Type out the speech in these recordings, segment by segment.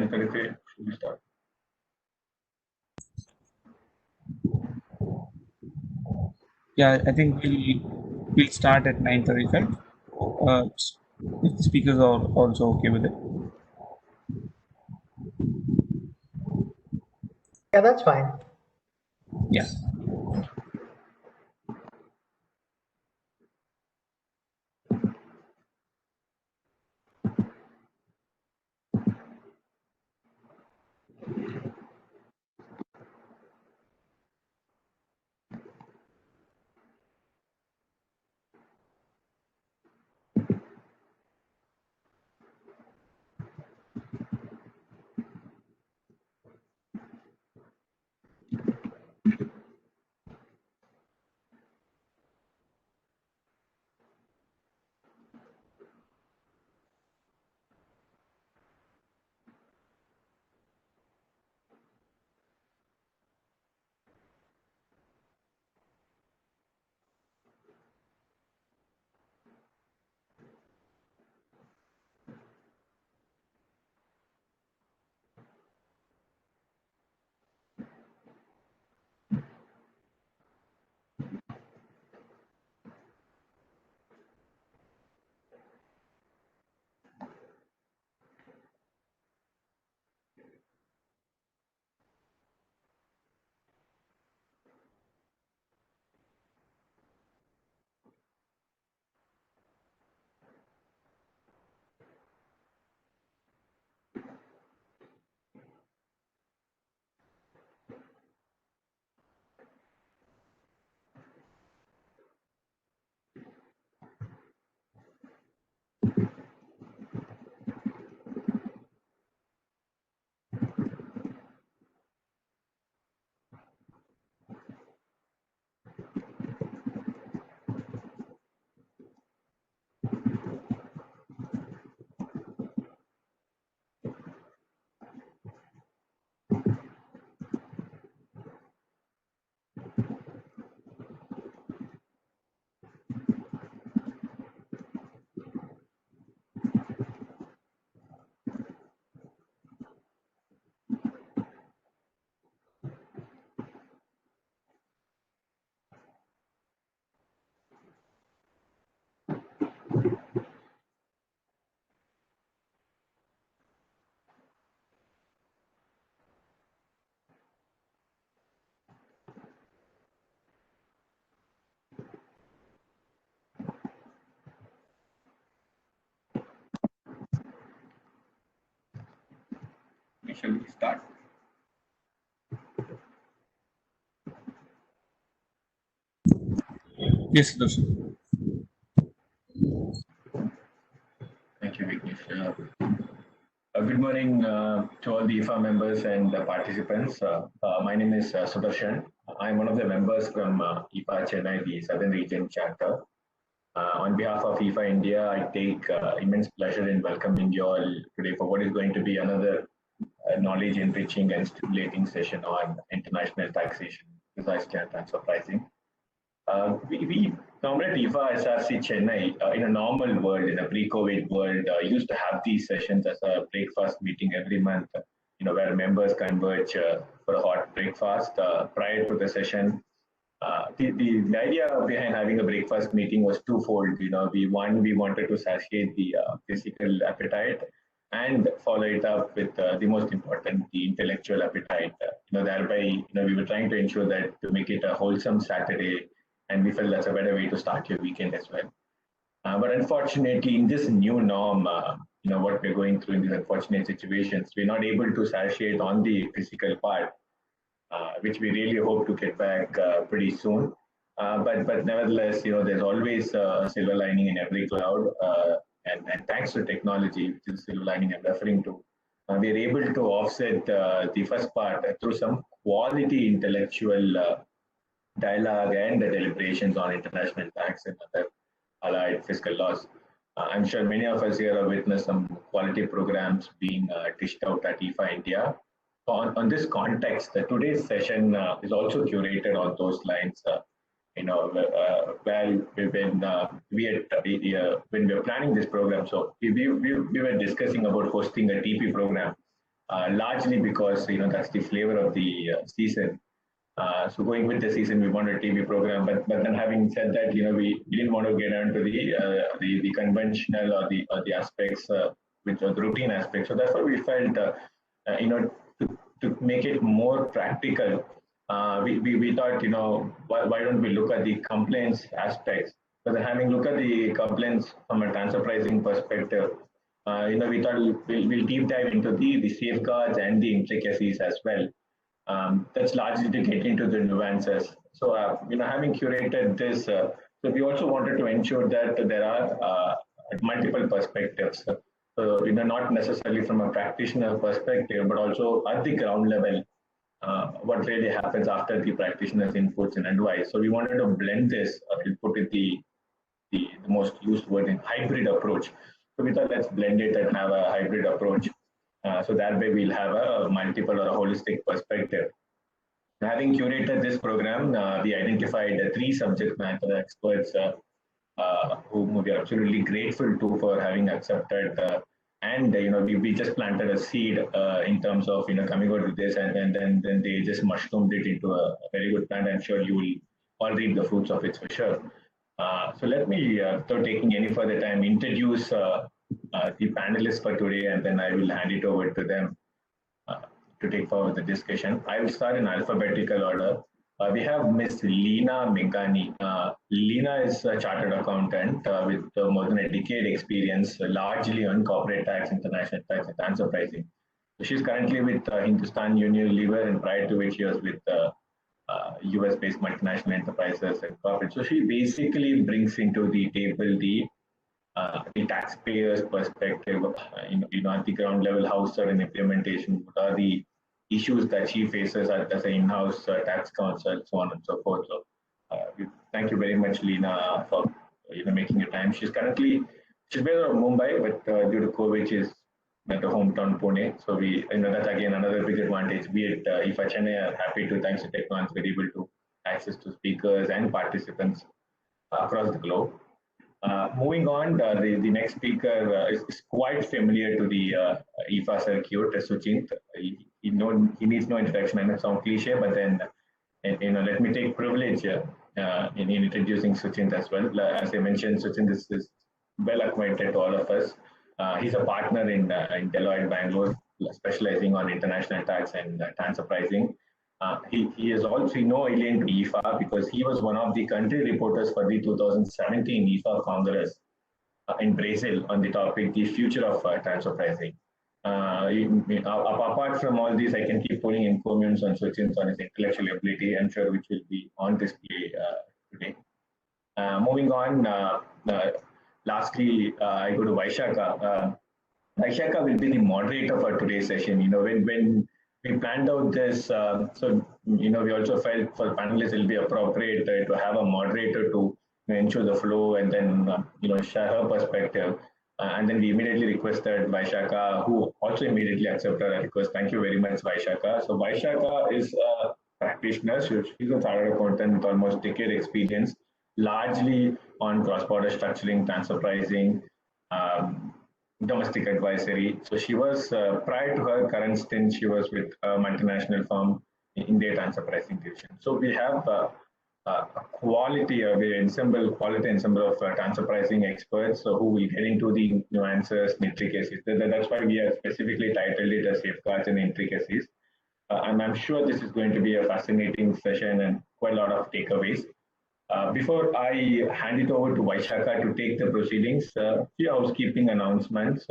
10:35, should we start? Yeah, I think we'll start at 9:35. If the speakers are also okay with it. Yeah, that's fine. Yeah. Shall we start? Yes, Darshan. Thank you, Vignesh. Good morning to all the IFA members and participants. My name is Sudarshan. I'm one of the members from IFA Chennai, the Southern Region Chapter. On behalf of IFA India, I take immense pleasure in welcoming you all today for what is going to be another knowledge enriching and stimulating session on international taxation, disaster and transfer pricing. We normally at IFA SRC Chennai, in a normal world, in a pre-COVID world, used to have these sessions as a breakfast meeting every month, where members converge for a hot breakfast prior to the session. The idea behind having a breakfast meeting was twofold. We wanted to satiate the physical appetite and follow it up with the most important, the intellectual appetite. Thereby, we were trying to ensure that to make it a wholesome Saturday, and we felt that's a better way to start your weekend as well. But unfortunately, in this new norm, what we're going through in these unfortunate situations, we're not able to satiate on the physical part, which we really hope to get back pretty soon. But nevertheless, there's always a silver lining in every cloud, and thanks to technology, which is the silver lining I'm referring to, we are able to offset the first part through some quality intellectual dialogue and the deliberations on international tax and other allied fiscal laws. I'm sure many of us here have witnessed some quality programs being dished out at IFA India. On this context, today's session is also curated on those lines. Well, when we were planning this program, so we were discussing about hosting a TP program largely because that's the flavor of the season. So going with the season, we wanted a TV program, but then having said that, we didn't want to get into the conventional or the aspects, which are the routine aspects. So that's why we felt, to make it more practical, we thought, why don't we look at the complaints aspects? But having looked at the complaints from a transfer pricing perspective, we thought we'll deep dive into the safeguards and the intricacies as well. That's largely to get into the nuances. So, having curated this, so we also wanted to ensure that there are multiple perspectives. So, not necessarily from a practitioner perspective, but also at the ground level, what really happens after the practitioner's inputs and advice. So, we wanted to blend this, we put it the most used word in hybrid approach. So, we thought let's blend it and have a hybrid approach. So that way we'll have a multiple or a holistic perspective. Having curated this program, we identified three subject matter experts whom we are absolutely grateful to for having accepted. And we just planted a seed in terms of coming out with this, and then they just mushroomed it into a very good plant. I'm sure you will all reap the fruits of it for sure. So let me, without taking any further time, introduce the panelists for today, and then I will hand it over to them to take forward the discussion. I will start in alphabetical order. We have Miss Leena Megani. Leena is a chartered accountant with more than a decade experience, largely on corporate tax, international tax, and transfer pricing. So she's currently with Hindustan Unilever, and prior to which she was with US-based multinational enterprises and corporate. So she basically brings into the table the taxpayer's perspective, at the ground level, how certain implementation, what are the issues that she faces as an in-house tax counsel, so on and so forth. So, thank you very much, Leena, for making your time. She's based out of Mumbai, but due to COVID, she's at the hometown Pune. So that's again another big advantage. Be it IFA Chennai are happy to, thanks to Technons, we're able to access to speakers and participants across the globe. Moving on, the next speaker is quite familiar to the IFA circuit, Suchint. He needs no introduction. I know it sounds cliche, but then let me take privilege in introducing Suchint as well. As I mentioned, Suchint is well acquainted to all of us. He's a partner in Deloitte Bangalore, specializing on international tax and transfer pricing. He is also alien to IFA because he was one of the country reporters for the 2017 IFA Congress in Brazil on the topic, the future of transfer pricing. Apart from all these, I can keep pulling encomiums on Suchint on his intellectual ability, I'm sure, which will be on display today. Moving on, lastly, I go to Vaishaka. Vaishaka will be the moderator for today's session. When we planned out this, we also felt for panelists it will be appropriate to have a moderator to ensure the flow and then share her perspective. And then we immediately requested Vaishaka, who also immediately accepted our request. Thank you very much, Vaishaka. So Vaishaka is a practitioner. She's a chartered accountant with almost a decade experience, largely on cross-border structuring, transfer pricing, domestic advisory. So she was, prior to her current stint, she was with a multinational firm in their transfer pricing division. So we have a quality ensemble of transfer pricing experts who will get into the nuances and intricacies. That's why we have specifically titled it as safeguards and intricacies. And I'm sure this is going to be a fascinating session and quite a lot of takeaways. Before I hand it over to Vaishaka to take the proceedings, a few housekeeping announcements.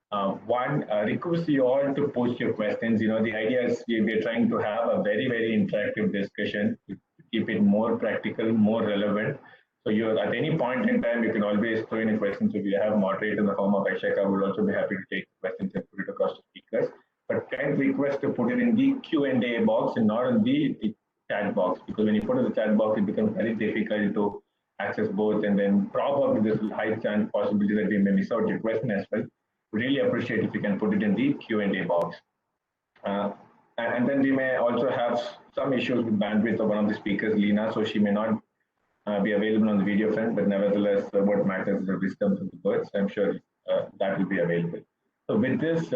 One, request you all to post your questions. The idea is we're trying to have a very, very interactive discussion to keep it more practical, more relevant. So you're at any point in time, you can always throw in a question. So we have a moderator in the form of Vaishaka, would also be happy to take questions and put it across to speakers. But kind request to put it in the Q&A box and not in the chat box, because when you put in the chat box, it becomes very difficult to access both, and then probably there's a high chance possibility that we may miss out your question as well. Really appreciate if you can put it in the Q&A box. And then we may also have some issues with bandwidth of one of the speakers, Leena, so she may not be available on the video front, but nevertheless, what matters is the wisdom of the words. I'm sure that will be available. So with this,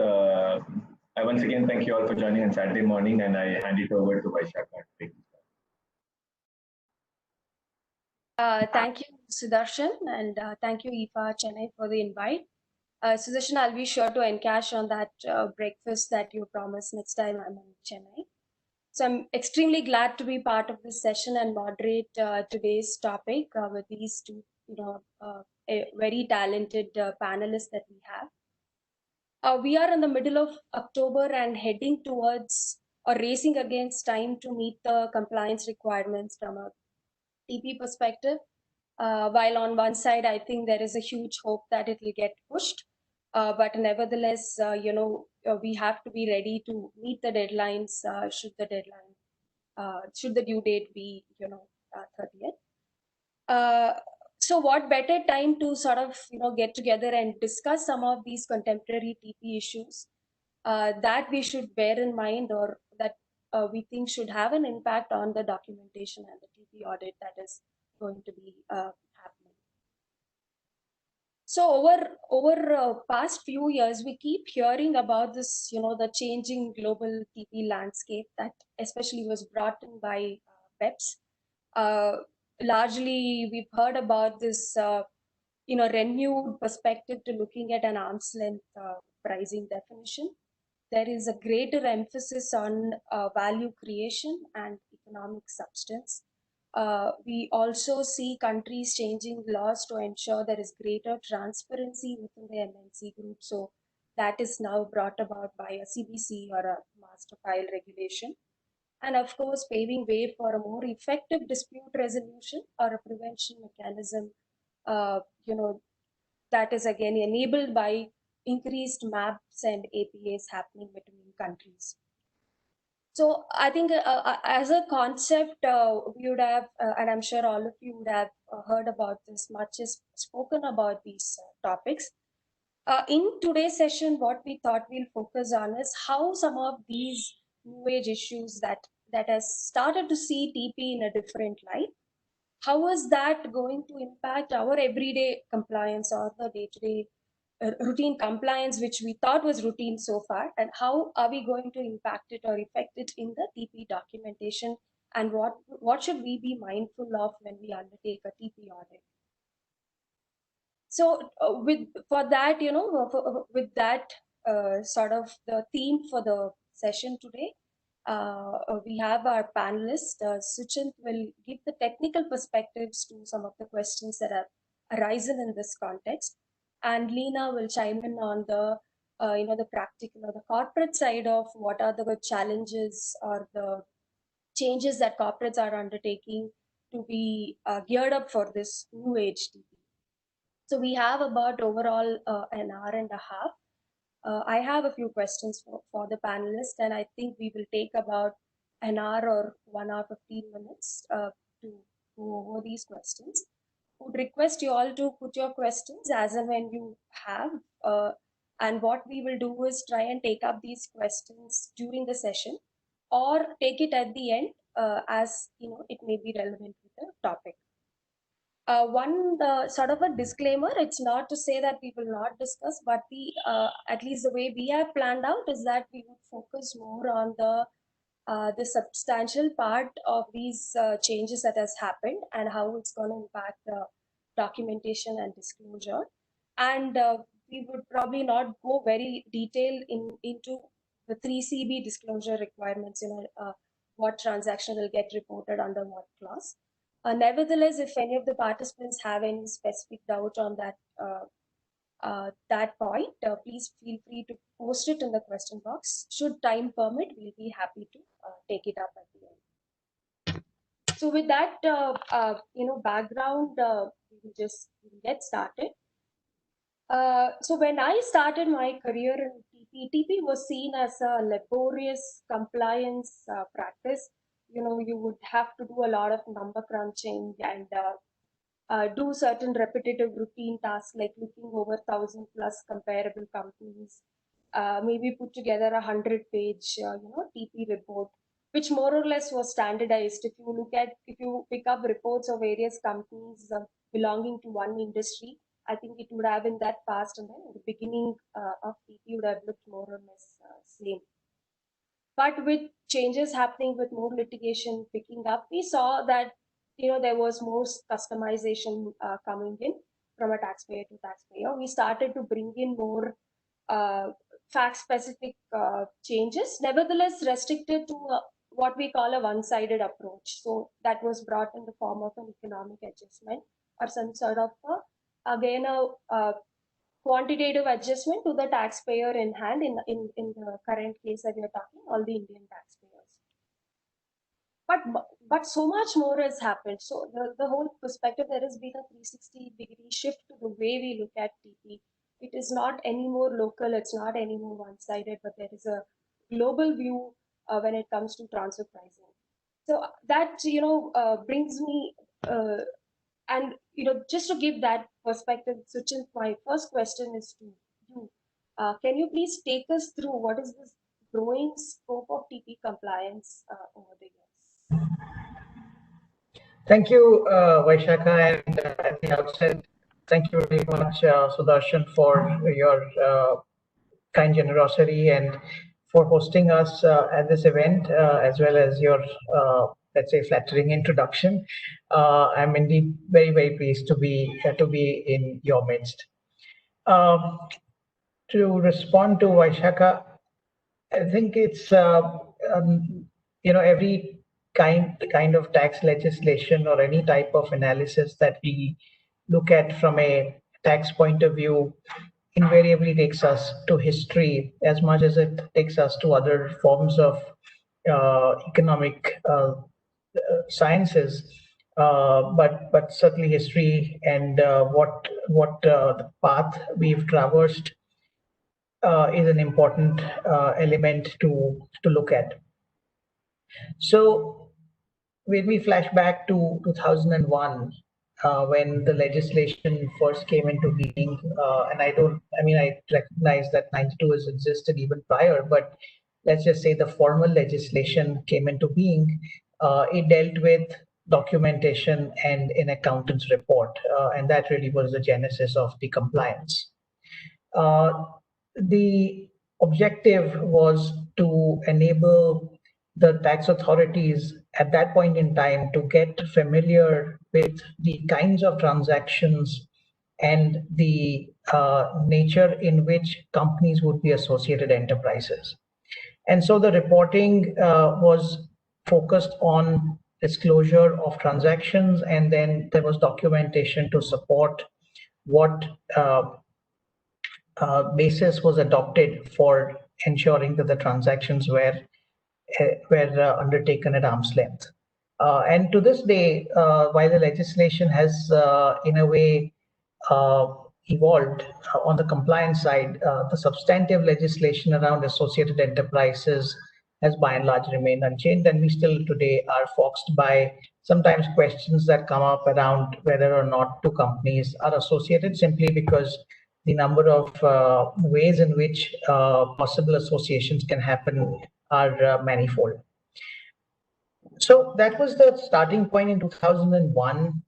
I once again thank you all for joining on Saturday morning, and I hand it over to Vaishaka. Thank you, Sudarshan, and thank you, Ifa Chennai, for the invite. Sudarshan, I'll be sure to encash on that breakfast that you promised next time I'm in Chennai. So I'm extremely glad to be part of this session and moderate today's topic with these two, a very talented panelists that we have. We are in the middle of October and heading towards or racing against time to meet the compliance requirements from a TP perspective. While on one side, I think there is a huge hope that it will get pushed. But nevertheless, we have to be ready to meet the deadlines should the due date be, 30th. So what better time to sort of, get together and discuss some of these contemporary TP issues that we should bear in mind or that we think should have an impact on the documentation and the TP audit that is going to be happening. So over past few years, we keep hearing about this, the changing global TP landscape that especially was brought in by PEPs. Largely, we've heard about this, renewed perspective to looking at an arm's length pricing definition. There is a greater emphasis on value creation and economic substance. We also see countries changing laws to ensure there is greater transparency within the MNC group. So that is now brought about by a CBC or a master file regulation. And of course, paving way for a more effective dispute resolution or a prevention mechanism, that is again enabled by increased maps and APAs happening between countries. So I think as a concept, we would have, and I'm sure all of you would have heard about this, much is spoken about these topics. In today's session, what we thought we'll focus on is how some of these new age issues that has started to see TP in a different light, how is that going to impact our everyday compliance or the day-to-day routine compliance, which we thought was routine so far, and how are we going to impact it or affect it in the TP documentation, and what should we be mindful of when we undertake a TP audit? So with that sort of the theme for the session today, we have our panelist, Suchint will give the technical perspectives to some of the questions that have arisen in this context. And Leena will chime in on the, the practical or the corporate side of what are the challenges or the changes that corporates are undertaking to be geared up for this new age TP. So we have about overall an hour and a half. I have a few questions for the panelists, and I think we will take about an hour or 1 hour 15 minutes to go over these questions. Would request you all to put your questions as and when you have. And what we will do is try and take up these questions during the session, or take it at the end as it may be relevant with the topic. One sort of a disclaimer, it's not to say that we will not discuss, but at least the way we have planned out is that we would focus more on the substantial part of these changes that has happened and how it's going to impact the documentation and disclosure. And we would probably not go very detailed into the 3CB disclosure requirements, what transaction will get reported under what clause. Nevertheless, if any of the participants have any specific doubt on that point, please feel free to post it in the question box. Should time permit, we'll be happy to take it up at the end. So with that, background, we will get started. So when I started my career in TP was seen as a laborious compliance practice. You would have to do a lot of number crunching and do certain repetitive routine tasks like looking over 1,000 plus comparable companies, maybe put together a 100-page, TP report, which more or less was standardized. If you pick up reports of various companies belonging to one industry, I think it would have been that fast, and then the beginning of TP would have looked more or less same. But with changes happening, with more litigation picking up, we saw that there was more customization coming in from a taxpayer to taxpayer. We started to bring in more fact-specific changes, nevertheless restricted to what we call a one-sided approach. So that was brought in the form of an economic adjustment or some sort of again a quantitative adjustment to the taxpayer in hand in the current case that we are talking, all the Indian taxpayers. But so much more has happened. So the whole perspective, there has been a 360-degree shift to the way we look at TP. It is not anymore local, it's not anymore one-sided, but there is a global view when it comes to transfer pricing. So that brings me and just to give that perspective, Suchin, my first question is to you. Can you please take us through what is this growing scope of TP compliance over the years? Thank you, Vaishakha, and at the outset, thank you very much, Sudarshan, for your kind generosity and for hosting us at this event, as well as your, let's say, flattering introduction. I'm indeed very, very pleased to be in your midst. To respond to Vaishakha, I think it's every kind of tax legislation or any type of analysis that we look at from a tax point of view invariably takes us to history as much as it takes us to other forms of economic sciences. But certainly history and what the path we've traversed is an important element to look at. So when we flash back to 2001, when the legislation first came into being, and I recognize that 92 has existed even prior, but let's just say the formal legislation came into being, it dealt with documentation and an accountant's report, and that really was the genesis of the compliance. The objective was to enable the tax authorities at that point in time to get familiar with the kinds of transactions and the nature in which companies would be associated enterprises. And so the reporting was focused on disclosure of transactions, and then there was documentation to support what basis was adopted for ensuring that the transactions were undertaken at arm's length. And to this day, while the legislation has in a way evolved on the compliance side, the substantive legislation around associated enterprises has by and large remained unchanged, and we still today are foxed by sometimes questions that come up around whether or not two companies are associated, simply because the number of ways in which possible associations can happen are manifold. So that was the starting point in 2001,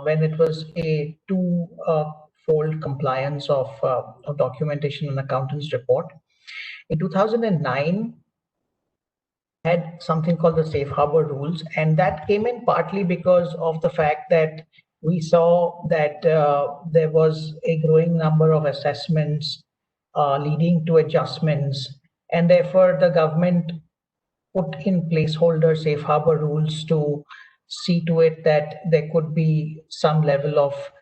when it was a two-fold compliance of documentation and accountant's report. In 2009, had something called the safe harbor rules, and that came in partly because of the fact that we saw that there was a growing number of assessments leading to adjustments, and therefore the government put in placeholder safe harbor rules to see to it that there could be some level of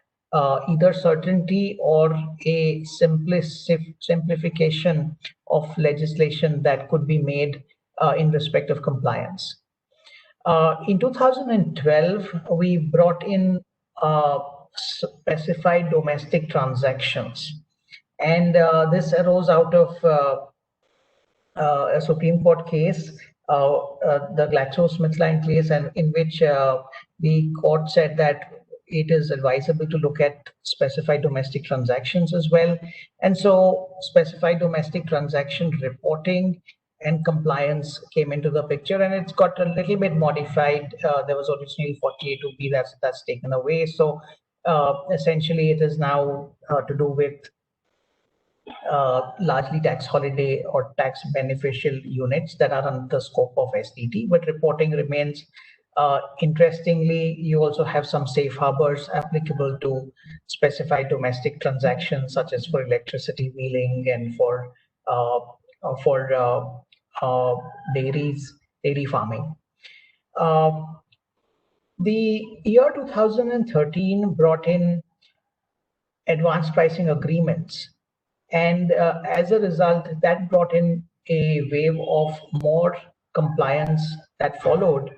either certainty or a simplification of legislation that could be made in respect of compliance. In 2012, we brought in specified domestic transactions, and this arose out of a Supreme Court case, the GlaxoSmithKline case, and in which the court said that it is advisable to look at specified domestic transactions as well. And so specified domestic transaction reporting and compliance came into the picture, and it's got a little bit modified. There was originally 48(2)(b) that's taken away. So essentially it is now to do with largely tax holiday or tax beneficial units that are under the scope of STT, but reporting remains. Interestingly, you also have some safe harbors applicable to specified domestic transactions, such as for electricity wheeling and for dairy farming. The year 2013 brought in advanced pricing agreements, and as a result, that brought in a wave of more compliance that followed,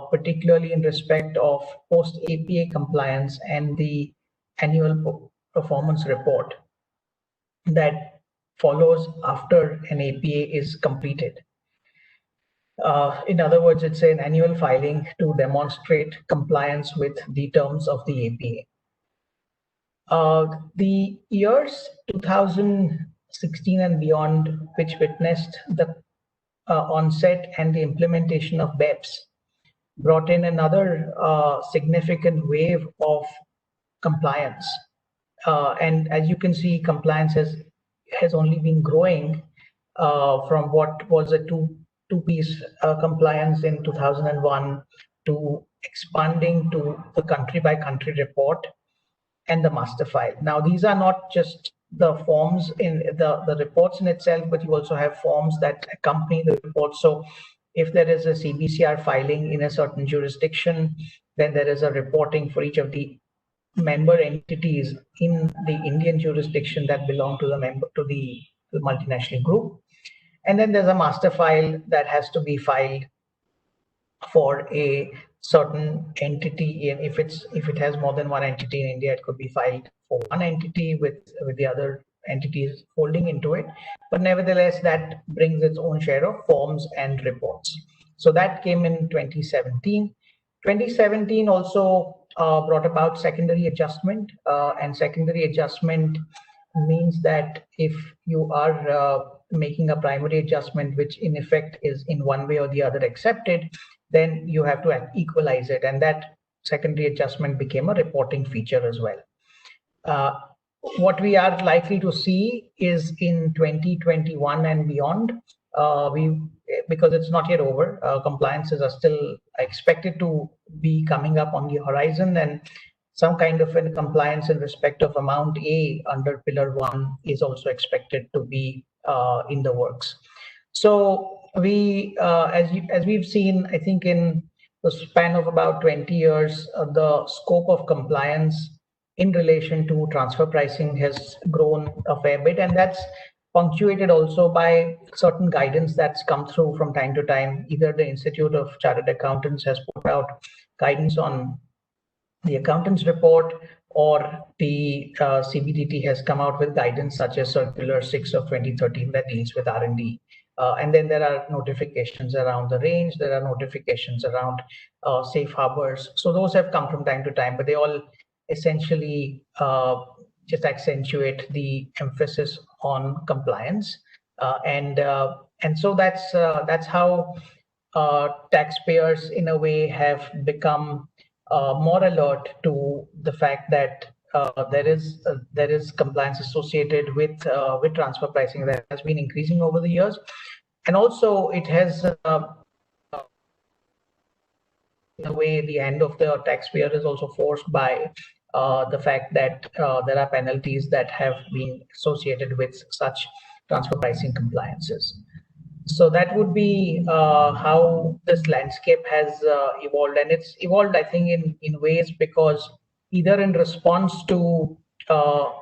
particularly in respect of post-APA compliance and the annual performance report that follows after an APA is completed. In other words, it's an annual filing to demonstrate compliance with the terms of the APA. The years 2016 and beyond, which witnessed the onset and the implementation of BEPS, brought in another significant wave of compliance. And as you can see, compliance has only been growing from what was a two-piece compliance in 2001 to expanding to the country-by-country report and the master file. Now, these are not just the forms in the reports in itself, but you also have forms that accompany the report. So if there is a CBCR filing in a certain jurisdiction, then there is a reporting for each of the member entities in the Indian jurisdiction that belong to the multinational group. And then there's a master file that has to be filed for a certain entity. And if it has more than one entity in India, it could be filed for one entity with the other entities folding into it. But nevertheless, that brings its own share of forms and reports. So that came in 2017. 2017 also brought about secondary adjustment, and secondary adjustment means that if you are making a primary adjustment, which in effect is in one way or the other accepted, then you have to equalize it, and that secondary adjustment became a reporting feature as well. What we are likely to see is in 2021 and beyond, because it's not yet over, compliances are still expected to be coming up on the horizon, and some kind of a compliance in respect of amount A under Pillar 1 is also expected to be in the works. So we, as we've seen, I think in the span of about 20 years, the scope of compliance in relation to transfer pricing has grown a fair bit, and that's punctuated also by certain guidance that's come through from time to time. Either the Institute of Chartered Accountants has put out guidance on the accountants report, or the CBDT has come out with guidance such as Circular 6 of 2013 that deals with R&D. And then there are notifications around the range, there are notifications around safe harbors. So those have come from time to time, but they all essentially just accentuate the emphasis on compliance. And so that's how taxpayers in a way have become more alert to the fact that there is compliance associated with transfer pricing that has been increasing over the years, and also it has in a way the hand of the taxpayer is also forced by the fact that there are penalties that have been associated with such transfer pricing compliances. So that would be how this landscape has evolved, and it's evolved, I think, in ways because either in response to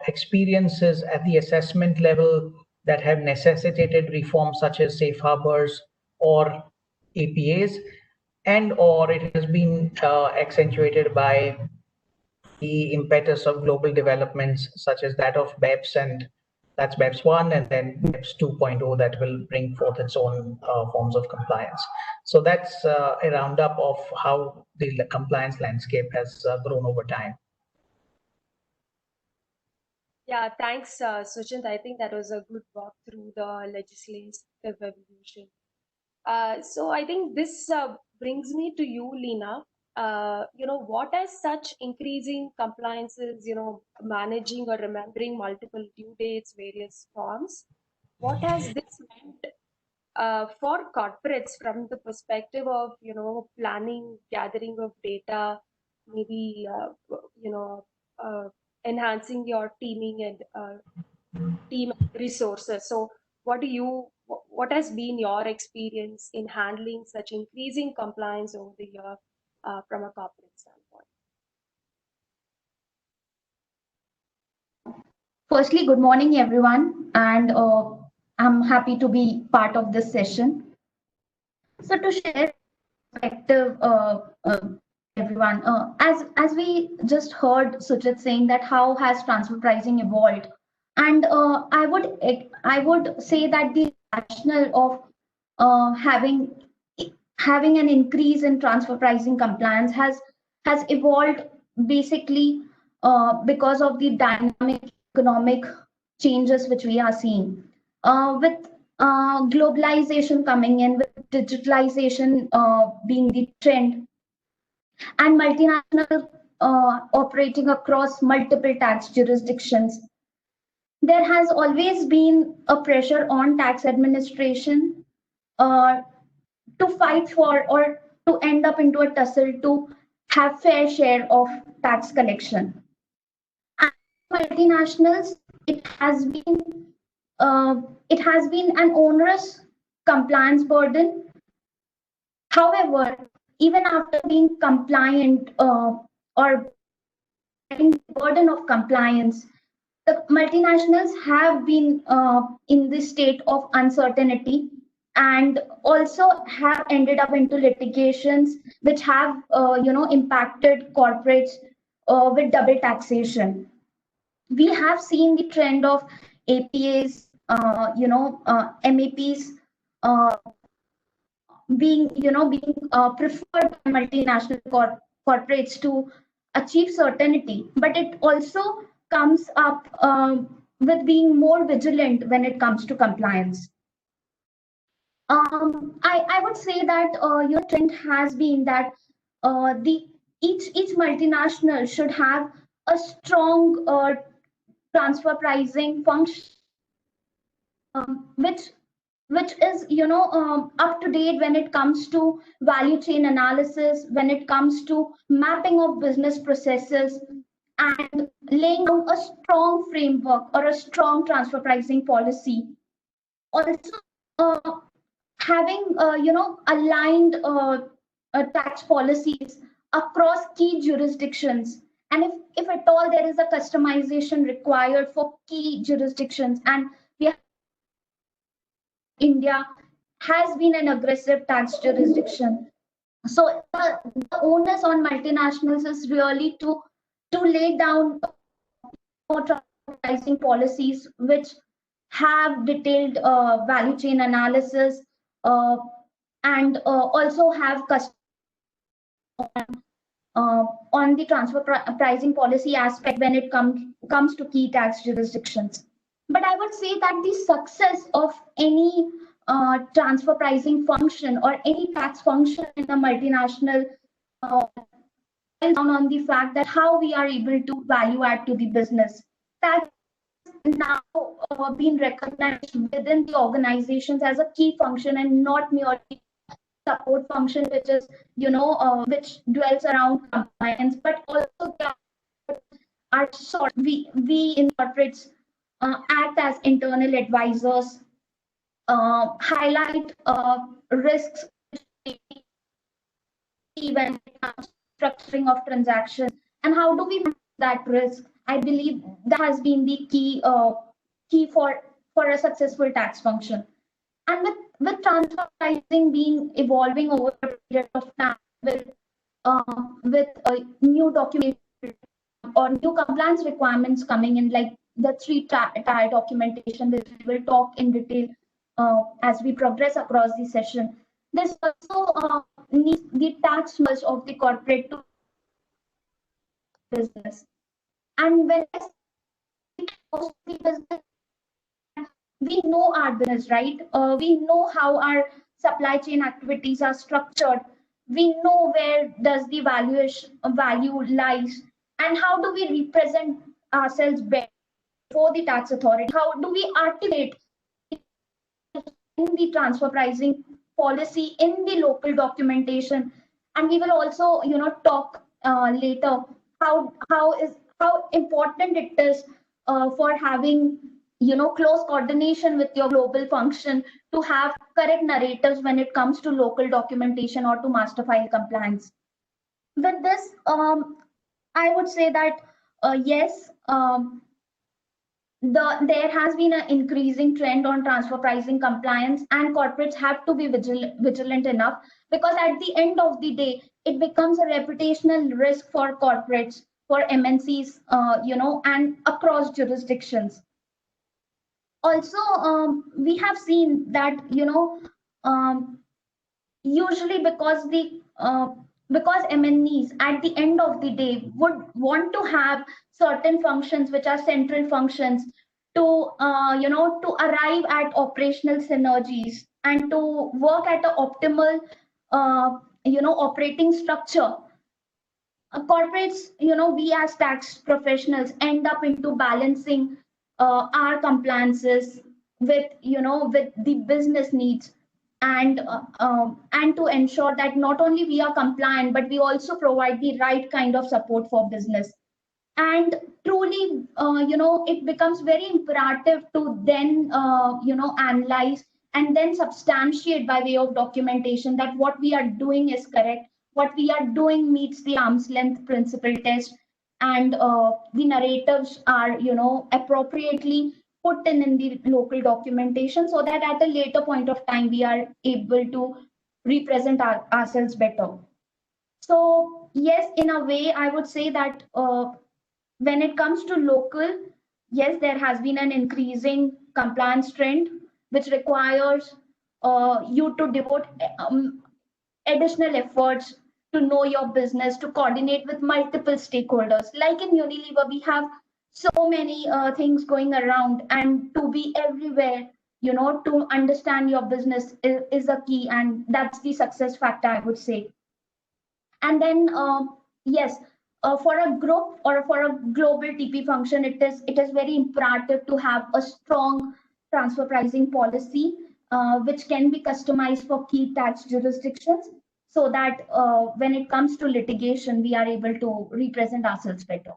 experiences at the assessment level that have necessitated reforms such as safe harbors or APAs, and or it has been accentuated by the impetus of global developments such as that of BEPS, and that's BEPS 1, and then BEPS 2.0 that will bring forth its own forms of compliance. So that's a roundup of how the compliance landscape has grown over time. Yeah, thanks, Suchint. I think that was a good walk through the legislative evolution. So I think this brings me to you, Leena. what has such increasing compliances, managing or remembering multiple due dates, various forms, what has this meant for corporates from the perspective of, planning, gathering of data, maybe, enhancing your teaming and team resources. So what has been your experience in handling such increasing compliance over the year from a corporate standpoint? Firstly, good morning, everyone, and I'm happy to be part of this session. So to share perspective, everyone, as we just heard Sujit saying that how has transfer pricing evolved, and I would say that the rationale of having an increase in transfer pricing compliance has evolved basically because of the dynamic economic changes which we are seeing with globalization coming in, with digitalization being the trend, and multinational operating across multiple tax jurisdictions. There has always been a pressure on tax administration uh, to fight for or to end up into a tussle to have fair share of tax collection. And multinationals, it has been an onerous compliance burden. However, even after being compliant or having the burden of compliance, the multinationals have been in this state of uncertainty and also have ended up into litigations which have impacted corporates with double taxation. We have seen the trend of APAs, MAPs uh, being preferred by multinational corporates to achieve certainty, but it also comes up with being more vigilant when it comes to compliance. I would say that your trend has been that the each multinational should have a strong transfer pricing function, which is up to date when it comes to value chain analysis, when it comes to mapping of business processes, and laying down a strong framework or a strong transfer pricing policy. Also, having aligned tax policies across key jurisdictions, and if at all there is a customization required for key jurisdictions, and we have India has been an aggressive tax jurisdiction. So the onus on multinationals is really to lay down more pricing policies which have detailed value chain analysis uh, and also have on the transfer pricing policy aspect when it comes to key tax jurisdictions. But I would say that the success of any transfer pricing function or any tax function in a multinational uh, down on the fact that how we are able to value add to the business. That now been recognized within the organizations as a key function and not merely support function, which is which dwells around compliance, but also are sort we in corporates act as internal advisors, highlight risks when it comes to structuring of transactions, and how do we manage that risk. I believe that has been the key for a successful tax function. And with transfer pricing being evolving over a period of time with new document or new compliance requirements coming in, like the three-tier documentation, which we will talk in detail as we progress across the session. There's also needs the tax knowledge of the corporate to business. And when I say most of the business, we know our business, right? We know how our supply chain activities are structured. we know where does the value lies, and how do we represent ourselves better for the tax authority? How do we articulate in the transfer pricing policy in the local documentation? And we will also, talk later how important it is for having, close coordination with your global function to have correct narratives when it comes to local documentation or to master file compliance. With this, I would say that yes, there has been an increasing trend on transfer pricing compliance, and corporates have to be vigilant enough, because at the end of the day, it becomes a reputational risk for corporates, for MNCs, and across jurisdictions. Also, we have seen that, um, usually because MNEs at the end of the day would want to have certain functions which are central functions to to arrive at operational synergies and to work at an optimal operating structure. Corporates, we as tax professionals end up into balancing our compliances with, with the business needs, and to ensure that not only we are compliant, but we also provide the right kind of support for business. And truly, it becomes very imperative to then, analyze and then substantiate by way of documentation that what we are doing is correct, what we are doing meets the arm's length principle test, and the narratives are, appropriately put in the local documentation, so that at a later point of time we are able to represent ourselves better. So yes, in a way, I would say that when it comes to local, yes, there has been an increasing compliance trend, which requires you to devote additional efforts to know your business, to coordinate with multiple stakeholders. Like in Unilever, we have so many things going around, and to be everywhere, to understand your business is a key, and that's the success factor, I would say. And then, yes, for a group or for a global TP function, it is very imperative to have a strong transfer pricing policy, which can be customized for key tax jurisdictions, so that when it comes to litigation, we are able to represent ourselves better.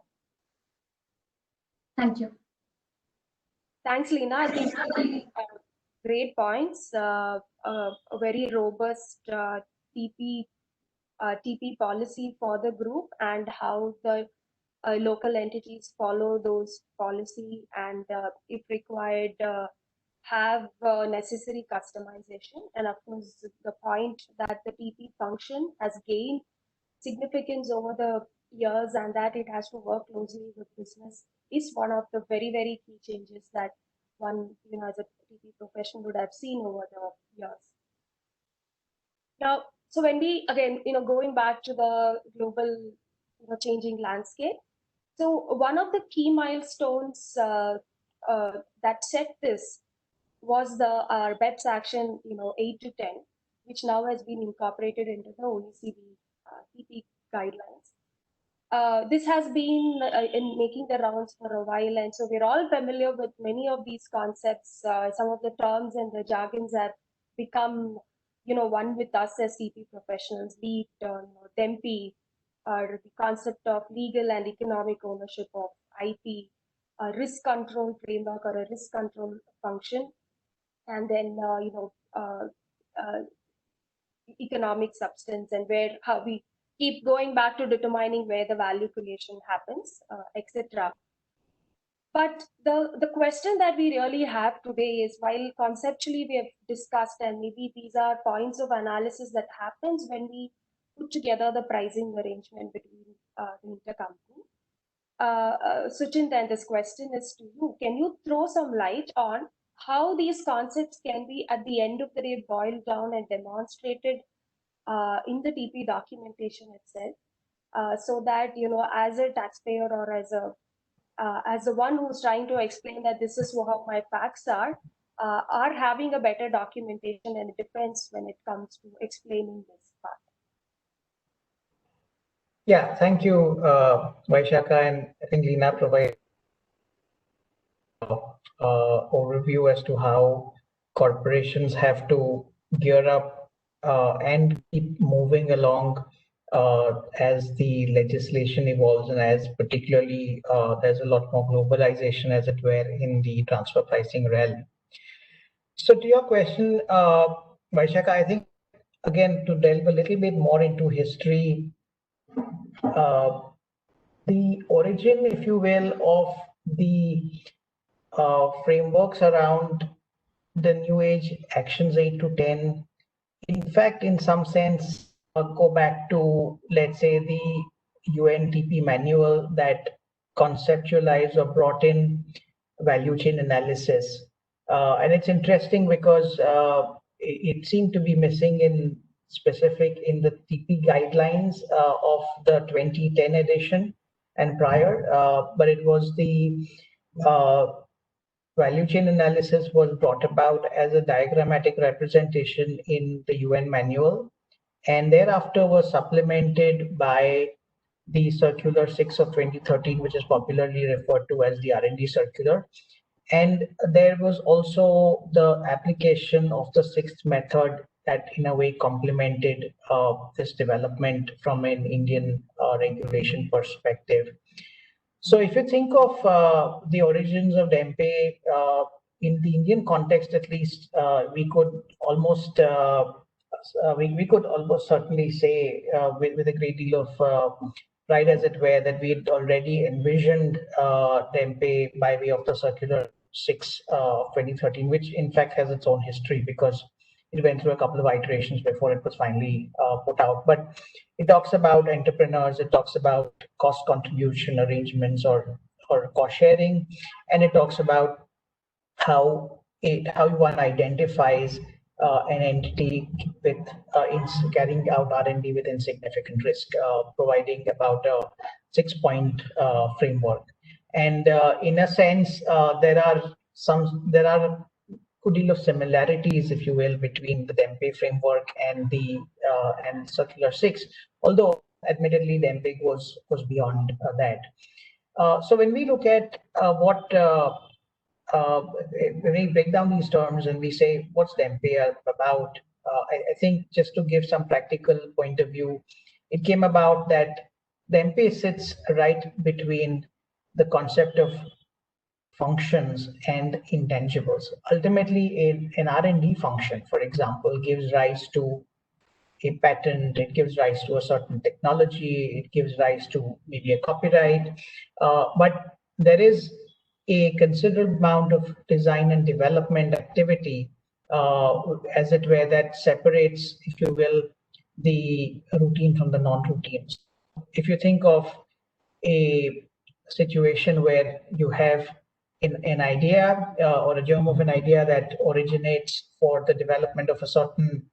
Thank you. Thanks, Leena. I think great points. A very robust TP policy for the group, and how the local entities follow those policy, and if required, have necessary customization. And of course, the point that the TP function has gained significance over the years, and that it has to work closely with business, is one of the very, very key changes that one, as a TP professional would have seen over the years. Now, so when we, again, going back to the global, changing landscape, so one of the key milestones that set this was the BEPS action, 8 to 10, which now has been incorporated into the OECD TP guidelines. This has been in making the rounds for a while, and so we're all familiar with many of these concepts. Some of the terms and the jargons have become, one with us as TP professionals, be it DEMPI, or the concept of legal and economic ownership of IP, a risk control framework or a risk control function, and then economic substance, and how we keep going back to determining where the value creation happens, etc. But the question that we really have today is, while conceptually we have discussed, and maybe these are points of analysis that happens when we put together the pricing arrangement between the intercompany. Suchint, and this question is to you. Can you throw some light on how these concepts can be, at the end of the day, boiled down and demonstrated in the TP documentation itself, so that, as a taxpayer, or as the one who's trying to explain that this is how my facts are having a better documentation and defense when it comes to explaining this part? Yeah, thank you, Vaishaka, and I think Lina provided overview as to how corporations have to gear up and keep moving along as the legislation evolves, and as particularly there's a lot more globalization, as it were, in the transfer pricing realm. So to your question, Vaishaka, I think again to delve a little bit more into history, uh, the origin, if you will, of the frameworks around the New Age Actions 8 to 10, in fact, in some sense, go back to, let's say, the UNTP manual that conceptualized or brought in value chain analysis. And it's interesting because it seemed to be missing in specific in the TP guidelines of the 2010 edition and prior, but it was the uh, value chain analysis was brought about as a diagrammatic representation in the UN manual, and thereafter was supplemented by the Circular 6 of 2013, which is popularly referred to as the R&D circular. And there was also the application of the sixth method that in a way complemented this development from an Indian regulation perspective. So if you think of the origins of Dempe, in the Indian context at least, we could almost certainly say with a great deal of pride, as it were, that we had already envisioned Dempe by way of the Circular 6 of 2013, which in fact has its own history because it went through a couple of iterations before it was finally put out. But it talks about entrepreneurs, it talks about cost contribution arrangements or cost sharing, and it talks about how one identifies an entity with carrying out R&D with insignificant risk, providing about a 6-point framework. And in a sense, there are good deal of similarities, if you will, between the Dempe framework and the and Circular 6, although admittedly Dempe was beyond that. So when we look at when we break down these terms and we say what's Dempe about, I think just to give some practical point of view, it came about that Dempe sits right between the concept of functions and intangibles. Ultimately, an R&D function, for example, gives rise to a patent, it gives rise to a certain technology, it gives rise to maybe a copyright, but there is a considerable amount of design and development activity, as it were, that separates, if you will, the routine from the non-routines. If you think of a situation where you have an idea or a germ of an idea that originates for the development of a certain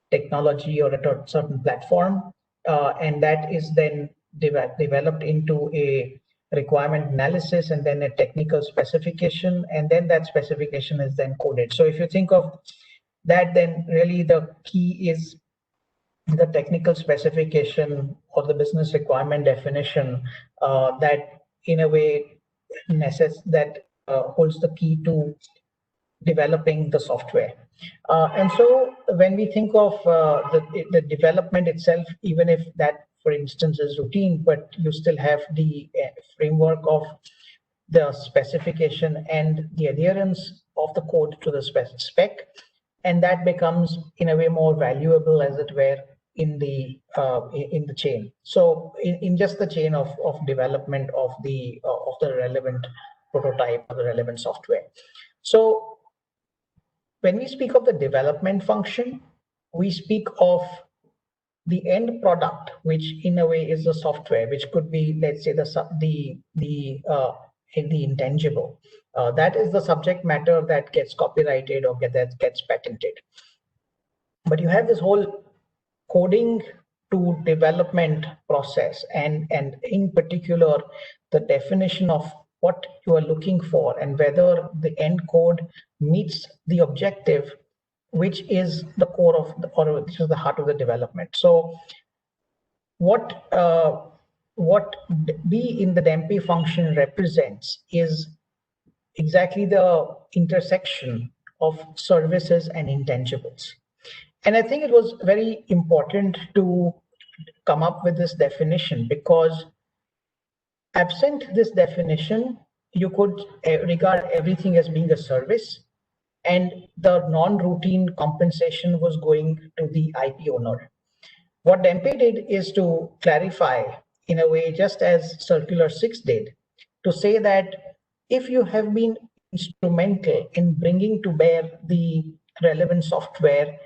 technology or a certain platform, and that is then developed into a requirement analysis and then a technical specification, and then that specification is then coded. So if you think of that, then really the key is the technical specification or the business requirement definition that in a way holds the key to developing the software. And so when we think of the development itself, even if that, for instance, is routine, but you still have the framework of the specification and the adherence of the code to the spec, and that becomes in a way more valuable, as it were, in the chain. So in just the chain of development of the relevant prototype or the relevant software. So when we speak of the development function, we speak of the end product, which in a way is the software, which could be, let's say, the intangible. That is the subject matter that gets copyrighted or that gets patented. But you have this whole coding to development process, and in particular, the definition of what you are looking for and whether the end code meets the objective, which is the core of which is the heart of the development. So what B in the DEMPE function represents is exactly the intersection of services and intangibles. And I think it was very important to come up with this definition, because absent this definition, you could regard everything as being a service, and the non-routine compensation was going to the IP owner. What DEMPE did is to clarify in a way, just as Circular 6 did, to say that if you have been instrumental in bringing to bear the relevant software,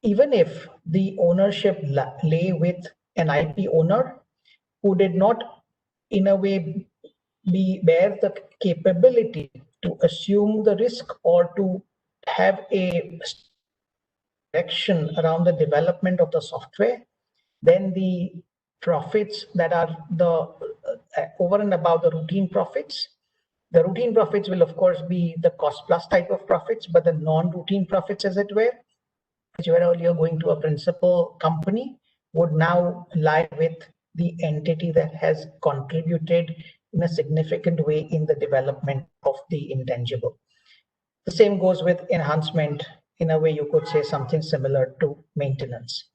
even if the ownership lay with an IP owner who did not in a way bear the capability to assume the risk or to have a direction around the development of the software, then the profits that are the over and above the routine profits. The routine profits will of course be the cost plus type of profits, but the non-routine profits, as it were, which were earlier going to a principal company, would now lie with the entity that has contributed in a significant way in the development of the intangible. The same goes with enhancement. In a way, you could say something similar to maintenance.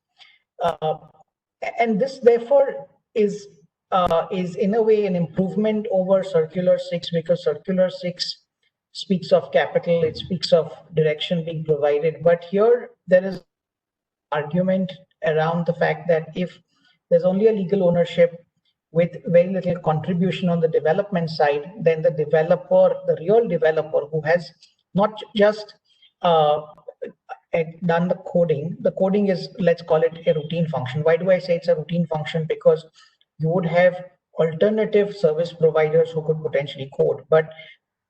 And this therefore is in a way an improvement over Circular 6, because Circular 6 speaks of capital, it speaks of direction being provided, but here there is argument around the fact that if there's only a legal ownership with very little contribution on the development side, then the developer, the real developer who has not just done the coding is, let's call it a routine function. Why do I say it's a routine function? Because you would have alternative service providers who could potentially code, but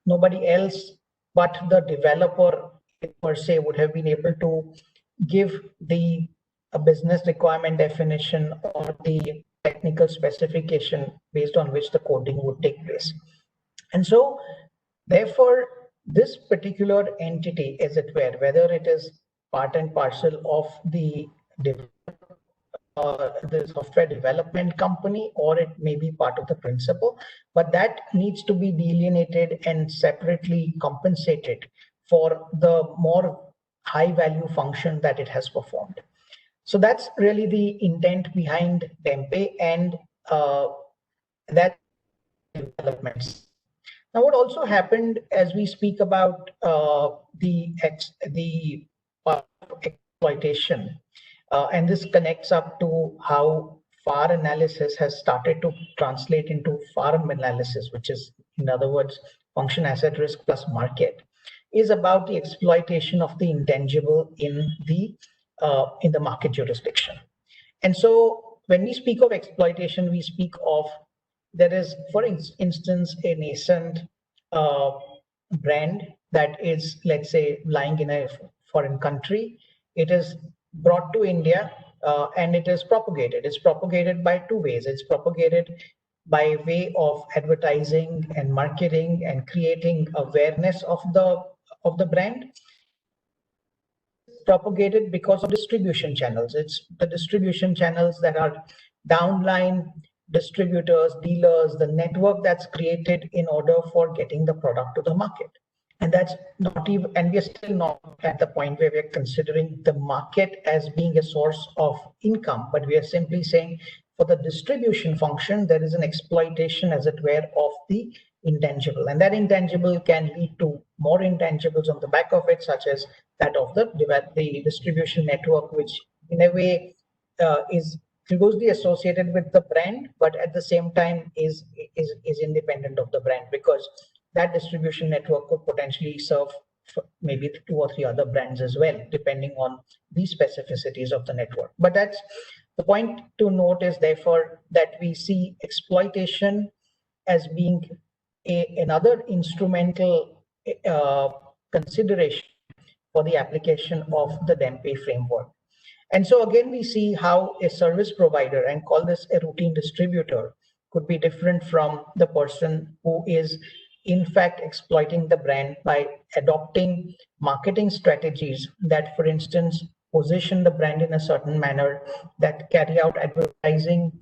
nobody else but the developer per se would have been able to give the business requirement definition or the technical specification based on which the coding would take place. And so therefore this particular entity, as it were, whether it is part and parcel of the software development company, or it may be part of the principal, but that needs to be delineated and separately compensated for the more high value function that it has performed. So that's really the intent behind DEMPE, and that developments. Now, what also happened as we speak about the exploitation, and this connects up to how FAR analysis has started to translate into farm analysis, which is, in other words, function asset risk plus market, is about the exploitation of the intangible in the market jurisdiction. And so when we speak of exploitation, we speak of, there is, for instance, a nascent brand that is, let's say, lying in a foreign country. It is brought to India and it is propagated. It's propagated by two ways. It's propagated by way of advertising and marketing and creating awareness of the brand. Propagated because of distribution channels. It's the distribution channels that are downline distributors, dealers, the network that's created in order for getting the product to the market. And that's not even, and we're still not at the point where we're considering the market as being a source of income, but we are simply saying for the distribution function, there is an exploitation, as it were, of the intangible. And that intangible can lead to more intangibles on the back of it, such as that of the distribution network, which in a way is closely associated with the brand, but at the same time is independent of the brand, because that distribution network could potentially serve maybe 2 or 3 other brands as well, depending on the specificities of the network. But that's the point to note, is therefore that we see exploitation as being another instrumental consideration for the application of the DEMPE framework. And so again, we see how a service provider, and call this a routine distributor, could be different from the person who is in fact exploiting the brand by adopting marketing strategies that, for instance, position the brand in a certain manner, that carry out advertising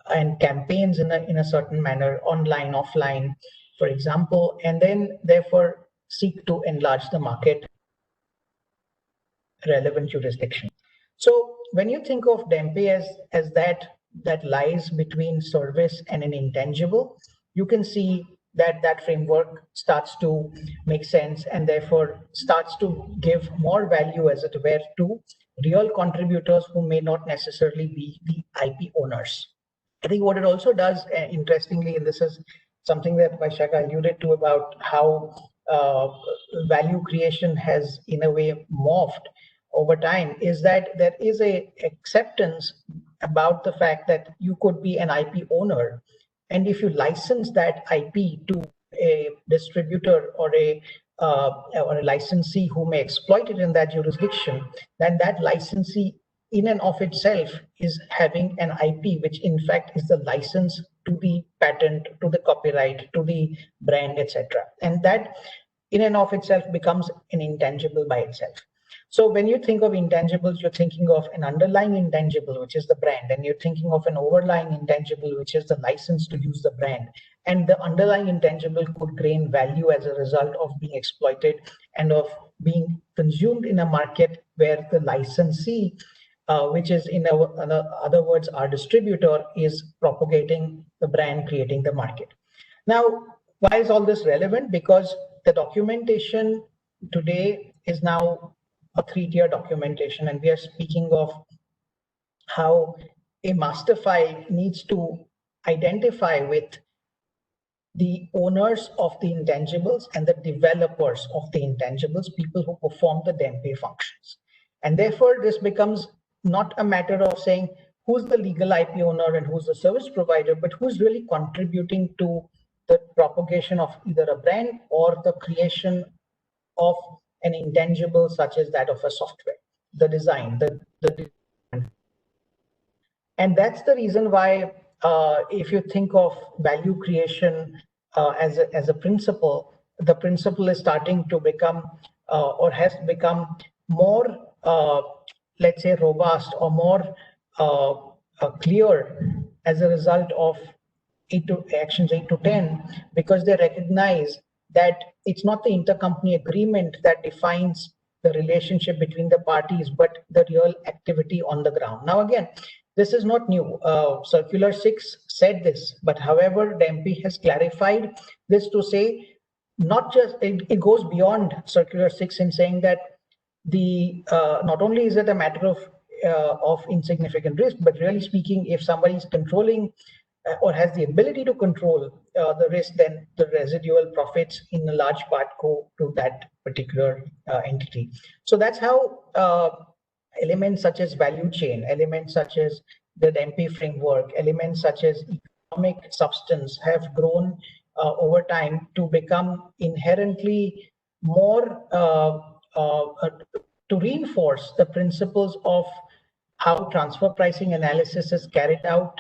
and campaigns in a certain manner, online, offline, for example, and then therefore seek to enlarge the market relevant jurisdiction. So when you think of DEMPE as that lies between service and an intangible, you can see that framework starts to make sense and therefore starts to give more value, as it were, to real contributors who may not necessarily be the IP owners. I think what it also does, interestingly, and this is something that Vaishaka alluded to about how value creation has in a way morphed over time, is that there is a acceptance about the fact that you could be an IP owner, and if you license that IP to a distributor or a licensee who may exploit it in that jurisdiction, then that licensee in and of itself is having an IP, which in fact is the license to the patent, to the copyright, to the brand, etc. And that in and of itself becomes an intangible by itself. So when you think of intangibles, you're thinking of an underlying intangible, which is the brand, and you're thinking of an overlying intangible, which is the license to use the brand. And the underlying intangible could gain value as a result of being exploited and of being consumed in a market where the licensee, which is in other words, our distributor, is propagating the brand, creating the market. Now, why is all this relevant? Because the documentation today is now a 3-tier documentation, and we are speaking of how a master file needs to identify with the owners of the intangibles and the developers of the intangibles, people who perform the DEMPE functions. And therefore, this becomes not a matter of saying who's the legal IP owner and who's the service provider, but who's really contributing to the propagation of either a brand or the creation of an intangible such as that of a software, the design, and that's the reason why if you think of value creation as a principle, the principle is starting to become or has become more, let's say, robust or more clear as a result of actions 8 to 10, because they recognize that it's not the intercompany agreement that defines the relationship between the parties, but the real activity on the ground. Now, again, this is not new. Circular 6 said this, but however, DEMPE has clarified this to say, not just, it goes beyond Circular 6 in saying that the not only is it a matter of insignificant risk, but really speaking, if somebody is controlling or has the ability to control the risk, then the residual profits in a large part go to that particular entity. So that's how elements such as value chain, elements such as the DEMPE framework, elements such as economic substance have grown over time to become inherently more to reinforce the principles of how transfer pricing analysis is carried out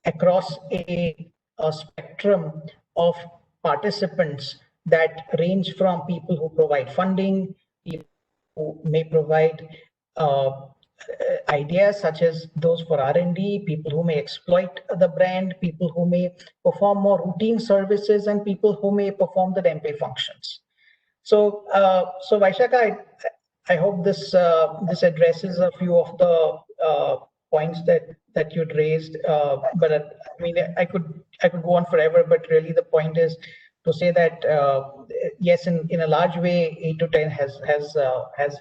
across a spectrum of participants that range from people who provide funding, people who may provide ideas such as those for R&D, people who may exploit the brand, people who may perform more routine services, and people who may perform the DEMPE functions. So, so Vaishaka, I hope this this addresses a few of the points that you'd raised. But I mean, I could go on forever. But really, the point is to say that yes, in a large way, 8 to 10 has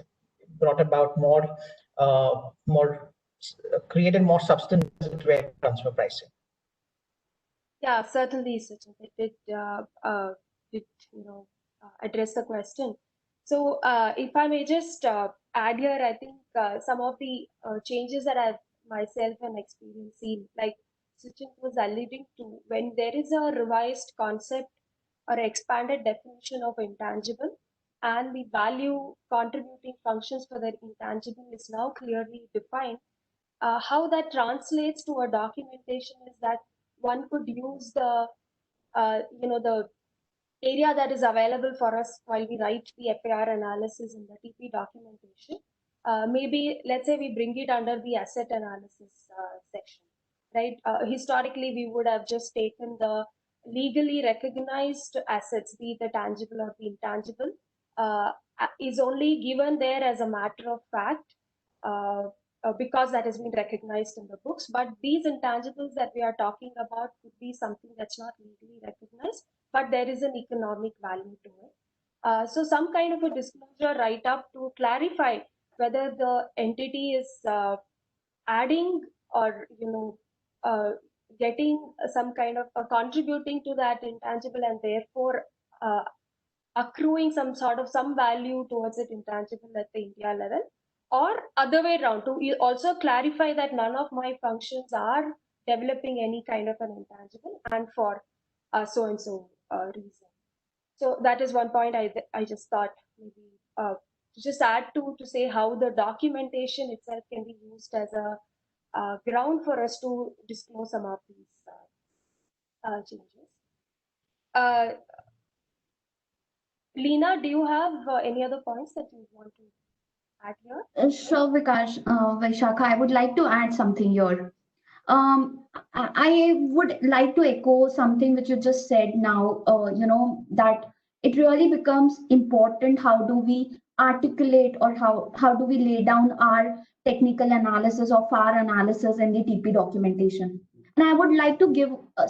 brought about more created more substance to transfer pricing. Yeah, certainly, Sachin. It did address the question. So if I may just add here, I think some of the changes that I've myself and experience seen, like Sachin was alluding to, when there is a revised concept or expanded definition of intangible, and the value contributing functions for that intangible is now clearly defined, how that translates to a documentation is that one could use the the area that is available for us while we write the FAR analysis in the TP documentation. maybe let's say we bring it under the asset analysis section, right? Historically, we would have just taken the legally recognized assets, be the tangible or the intangible, is only given there as a matter of fact because that has been recognized in the books. But these intangibles that we are talking about could be something that's not legally recognized, but there is an economic value to it. So some kind of a disclosure write up to clarify whether the entity is adding or getting some kind of contributing to that intangible and therefore uh, accruing some sort of some value towards it intangible at the India level, or other way around to also clarify that none of my functions are developing any kind of an intangible and for so and so reason. So that is one point I just thought maybe to just add to say how the documentation itself can be used as a ground for us to disclose some of these changes. Leena, do you have any other points that you want to add here? Sure, Vikash, Vaishakha, I would like to add something here. I would like to echo something which you just said now, that it really becomes important how do we articulate or how do we lay down our technical analysis of our analysis in the TP documentation. And I would like to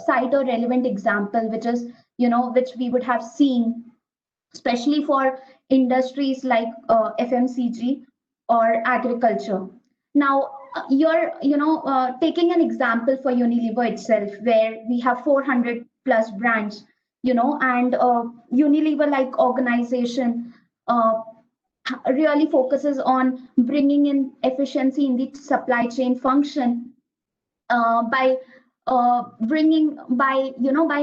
cite a relevant example, which is, which we would have seen, especially for industries like FMCG or agriculture. Now, taking an example for Unilever itself, where we have 400 plus brands, and Unilever like organization really focuses on bringing in efficiency in the supply chain function by by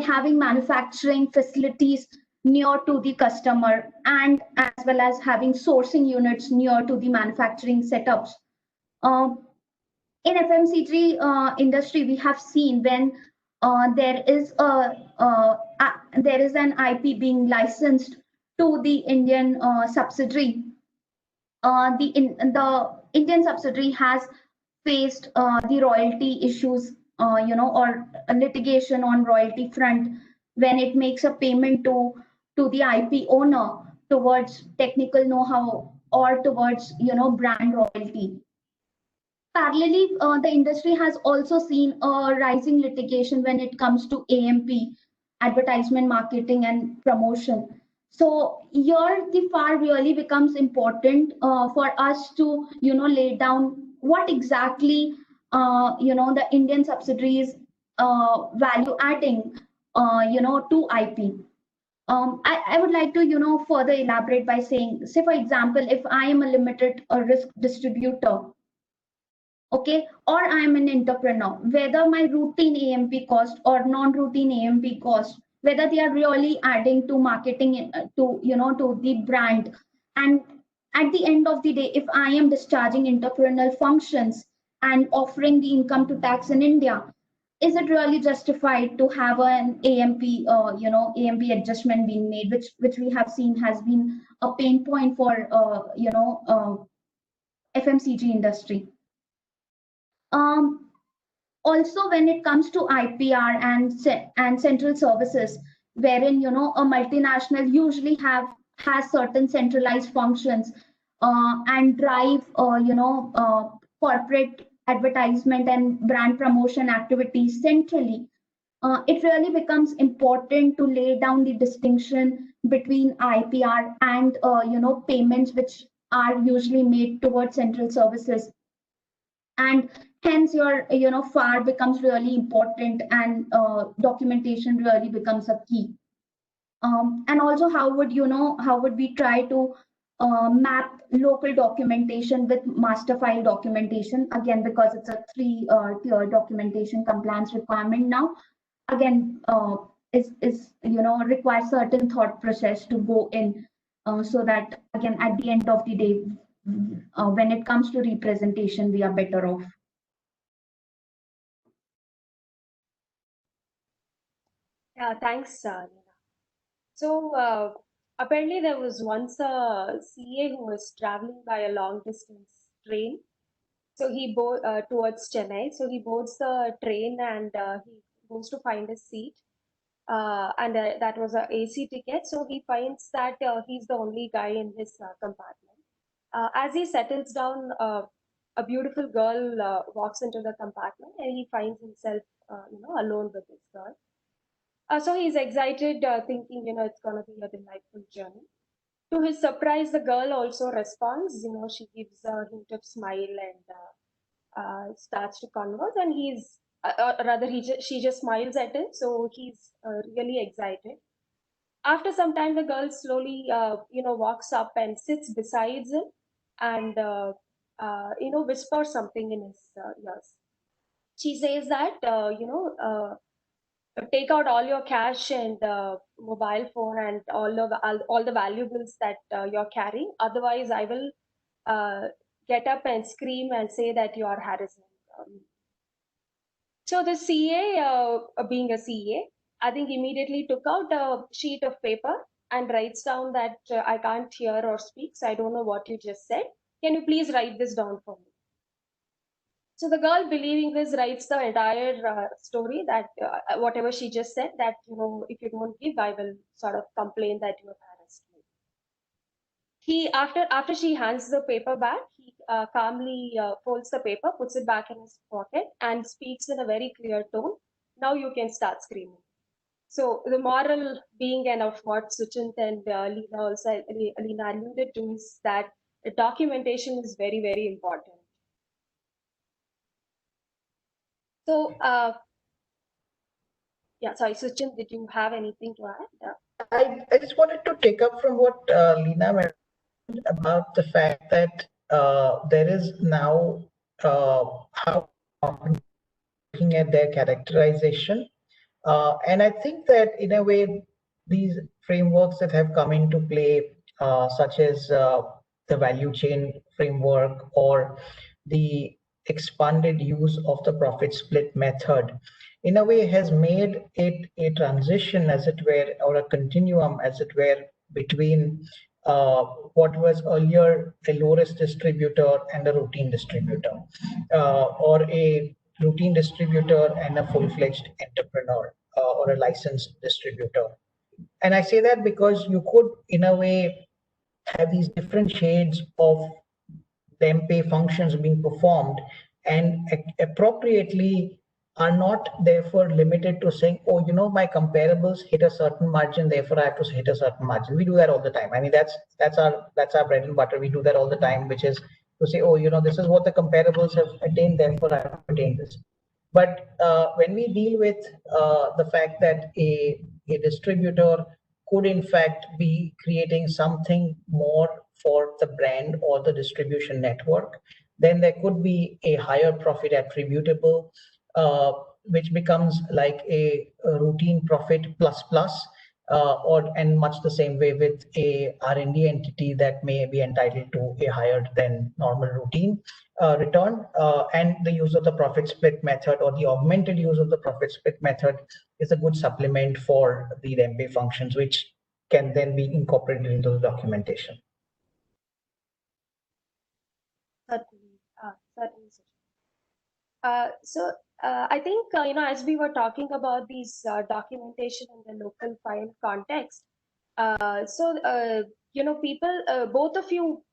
having manufacturing facilities near to the customer, and as well as having sourcing units near to the manufacturing setups. uh, in FMCG industry, we have seen when there is an IP being licensed to the Indian subsidiary. The Indian subsidiary has faced the royalty issues, or a litigation on royalty front when it makes a payment to the IP owner towards technical know-how or towards brand royalty. Parallelly, the industry has also seen a rising litigation when it comes to AMP, advertisement, marketing, and promotion. So here the FAR really becomes important for us to, lay down what exactly, the Indian subsidiaries value adding, to IP. I would like to, further elaborate by saying, say for example, if I am a limited risk distributor, okay, or I'm an entrepreneur, whether my routine AMP cost or non-routine AMP cost, whether they are really adding to marketing, to the brand, and at the end of the day, if I am discharging entrepreneurial functions and offering the income to tax in India, is it really justified to have an AMP, AMP adjustment being made, which we have seen has been a pain point for, FMCG industry. Also, when it comes to IPR and central services, wherein a multinational usually has certain centralized functions and drive corporate advertisement and brand promotion activities centrally, it really becomes important to lay down the distinction between IPR and payments which are usually made towards central services, and hence your FAR becomes really important, and documentation really becomes a key. And also, how would we try to map local documentation with master file documentation, again because it's a three-tier documentation compliance requirement now, again is requires certain thought process to go in, so that again at the end of the day, when it comes to representation, we are better off. Yeah, thanks, Neena. So apparently there was once a CA who was traveling by a long distance train. So he towards Chennai. So he boards the train and he goes to find a seat. And that was a AC ticket. So he finds that he's the only guy in his compartment. As he settles down, a beautiful girl walks into the compartment, and he finds himself, alone with this girl. So he's excited, thinking, it's going to be a delightful journey. To his surprise, the girl also responds. She gives a hint of smile and starts to converse, and she just smiles at him. So he's really excited. After some time, the girl slowly, walks up and sits beside him, and whispers something in his ears. She says that, take out all your cash and mobile phone and all the valuables that you're carrying. Otherwise, I will get up and scream and say that you are harassing me. So the CA, being a CA, I think immediately took out a sheet of paper and writes down that I can't hear or speak, so I don't know what you just said. Can you please write this down for me? So the girl, believing this, writes the entire story that whatever she just said, that, if you don't give, I will sort of complain that you have harassed me. After she hands the paper back, he calmly folds the paper, puts it back in his pocket, and speaks in a very clear tone. Now you can start screaming. So the moral being, and of what Suchint and Alina alluded to, is that the documentation is very, very important. So, yeah, sorry, Suchint, did you have anything to add? I just wanted to take up from what Lina mentioned about the fact that there is now how looking at their characterization. And I think that in a way, these frameworks that have come into play, such as the value chain framework or the expanded use of the profit split method, in a way has made it a transition, as it were, or a continuum, as it were, between what was earlier a low-risk distributor and a routine distributor, or a routine distributor and a full-fledged entrepreneur or a licensed distributor. And I say that because you could, in a way, have these different shades of pay functions being performed, and appropriately are not therefore limited to saying, oh, my comparables hit a certain margin, therefore I have to hit a certain margin. We do that all the time. I mean, that's our bread and butter. We do that all the time, which is to say, oh, this is what the comparables have attained, therefore I have attained this. But when we deal with the fact that a distributor could in fact be creating something more for the brand or the distribution network, then there could be a higher profit attributable, which becomes like a routine profit plus, and much the same way with a R&D entity that may be entitled to a higher than normal routine return. And the use of the profit split method, or the augmented use of the profit split method, is a good supplement for the DEMPE functions, which can then be incorporated into the documentation. Certainly. So I think, as we were talking about these documentation in the local file context, people, both of you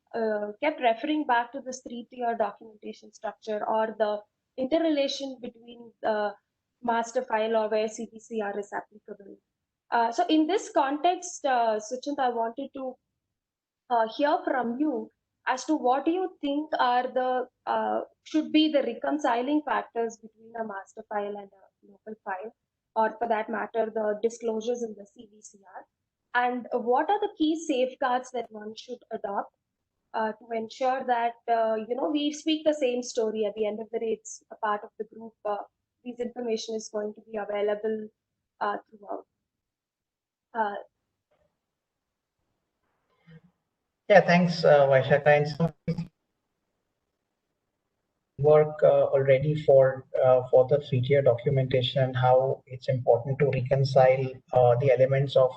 kept referring back to this 3-tier documentation structure, or the interrelation between the master file, or where CBCR is applicable. So in this context, Suchint, I wanted to hear from you as to what do you think are the should be the reconciling factors between a master file and a local file, or for that matter, the disclosures in the CBCR, and what are the key safeguards that one should adopt to ensure that we speak the same story. At the end of the day, it's a part of the group. This information is going to be available throughout. Yeah, thanks, Vaishaka. And some work already for the 3-tier documentation, and how it's important to reconcile the elements of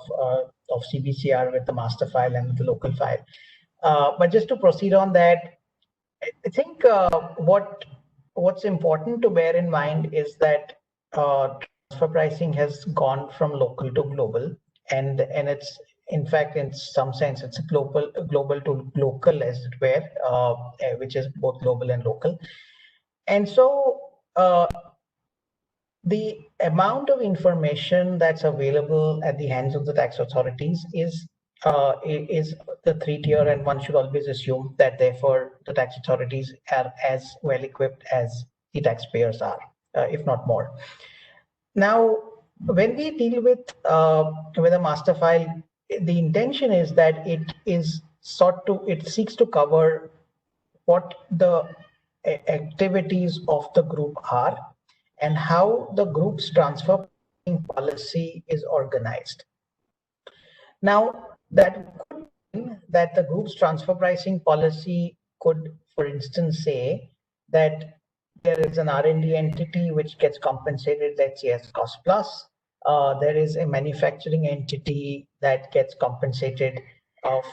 CBCR with the master file and the local file. But just to proceed on that, I think what's important to bear in mind is that transfer pricing has gone from local to global, and it's in fact in some sense it's a global to local as it were, which is both global and local. And so the amount of information that's available at the hands of the tax authorities is the three-tier, and one should always assume that therefore the tax authorities are as well equipped as the taxpayers are, if not more. Now, when we deal with a master file, the intention is that it seeks to cover what the activities of the group are and how the group's transfer policy is organized. Now, that could mean that the group's transfer pricing policy could, for instance, say that there is an R&D entity which gets compensated, let's say, as cost plus. There is a manufacturing entity that gets compensated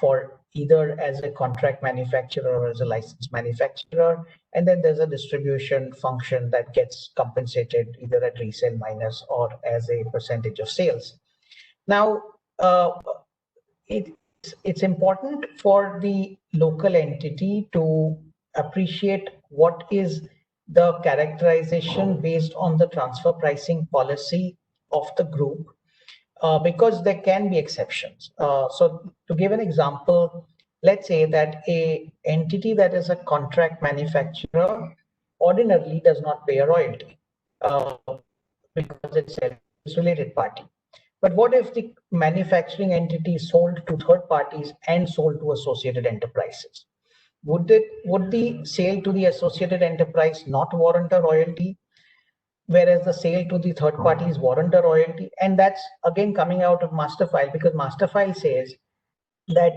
for either as a contract manufacturer or as a licensed manufacturer. And then there's a distribution function that gets compensated either at resale minus or as a percentage of sales. Now, it's important for the local entity to appreciate what is the characterization based on the transfer pricing policy of the group, because there can be exceptions. So to give an example, let's say that a entity that is a contract manufacturer ordinarily does not pay a royalty because it's a related party. But what if the manufacturing entity sold to third parties and sold to associated enterprises? Would the sale to the associated enterprise not warrant a royalty, whereas the sale to the third parties warrant a royalty? And that's again coming out of master file, because master file says that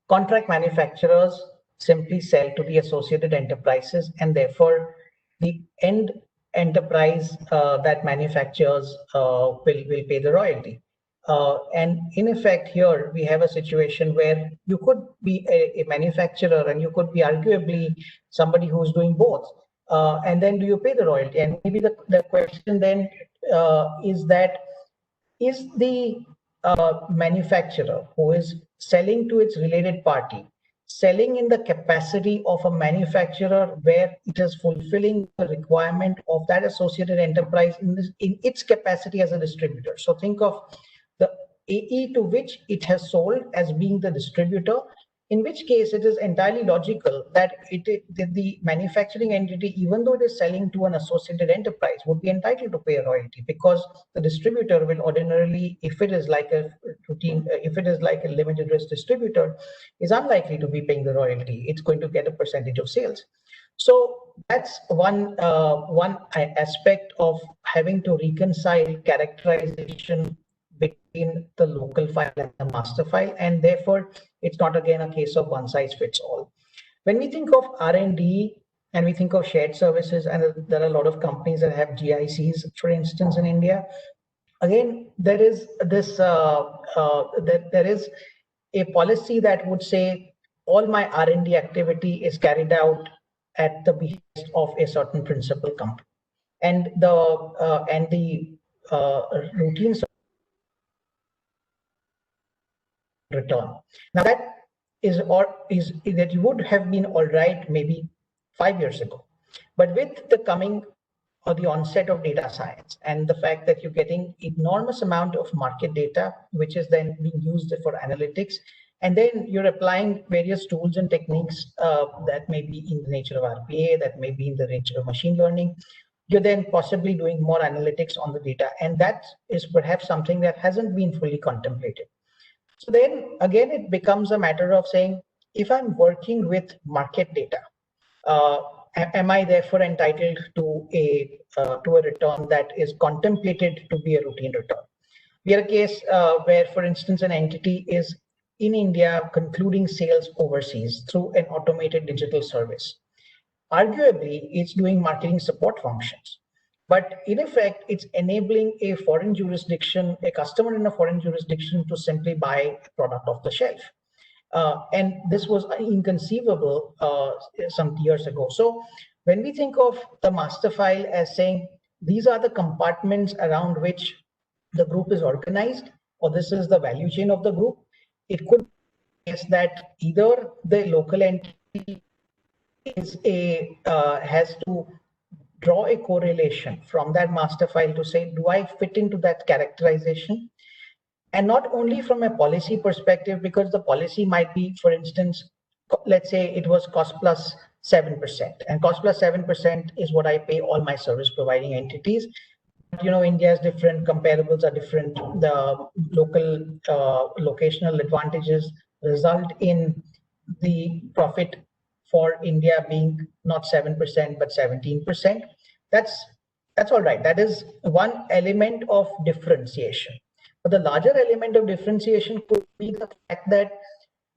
contract manufacturers simply sell to the associated enterprises, and therefore the end enterprise that manufactures will pay the royalty. And in effect, here we have a situation where you could be a manufacturer and you could be arguably somebody who's doing both. And then do you pay the royalty? And maybe the question then is that, is the manufacturer who is selling to its related party selling in the capacity of a manufacturer where it is fulfilling the requirement of that associated enterprise in its capacity as a distributor? So think of the AE to which it has sold as being the distributor, in which case it is entirely logical that the manufacturing entity, even though it is selling to an associated enterprise, would be entitled to pay a royalty, because the distributor will ordinarily, if it is like a limited risk distributor, is unlikely to be paying the royalty. It's going to get a percentage of sales. So that's one aspect of having to reconcile characterization between the local file and the master file, and therefore it's not again a case of one size fits all. When we think of R&D and we think of shared services, and there are a lot of companies that have GICs, for instance, in India, again there is this there is a policy that would say all my R&D activity is carried out at the behest of a certain principal company, and the routine return. Now that is that would have been all right maybe 5 years ago, but with the coming or the onset of data science and the fact that you're getting enormous amount of market data, which is then being used for analytics, and then you're applying various tools and techniques that may be in the nature of RPA, that may be in the nature of machine learning, you're then possibly doing more analytics on the data, and that is perhaps something that hasn't been fully contemplated. So then again, it becomes a matter of saying, if I'm working with market data, am I therefore entitled to a return that is contemplated to be a routine return? We are a case where, for instance, an entity is in India concluding sales overseas through an automated digital service. Arguably, it's doing marketing support functions, but in effect, it's enabling a foreign jurisdiction, a customer in a foreign jurisdiction, to simply buy a product off the shelf. And this was inconceivable some years ago. So when we think of the master file as saying these are the compartments around which the group is organized, or this is the value chain of the group, it could be that either the local entity is has to draw a correlation from that master file to say, do I fit into that characterization? And not only from a policy perspective, because the policy might be, for instance, let's say it was cost plus 7%, and cost plus 7% is what I pay all my service providing entities. You know, India's different comparables are different. The local locational advantages result in the profit for India being not 7% but 17%. That's all right. That is one element of differentiation. But the larger element of differentiation could be the fact that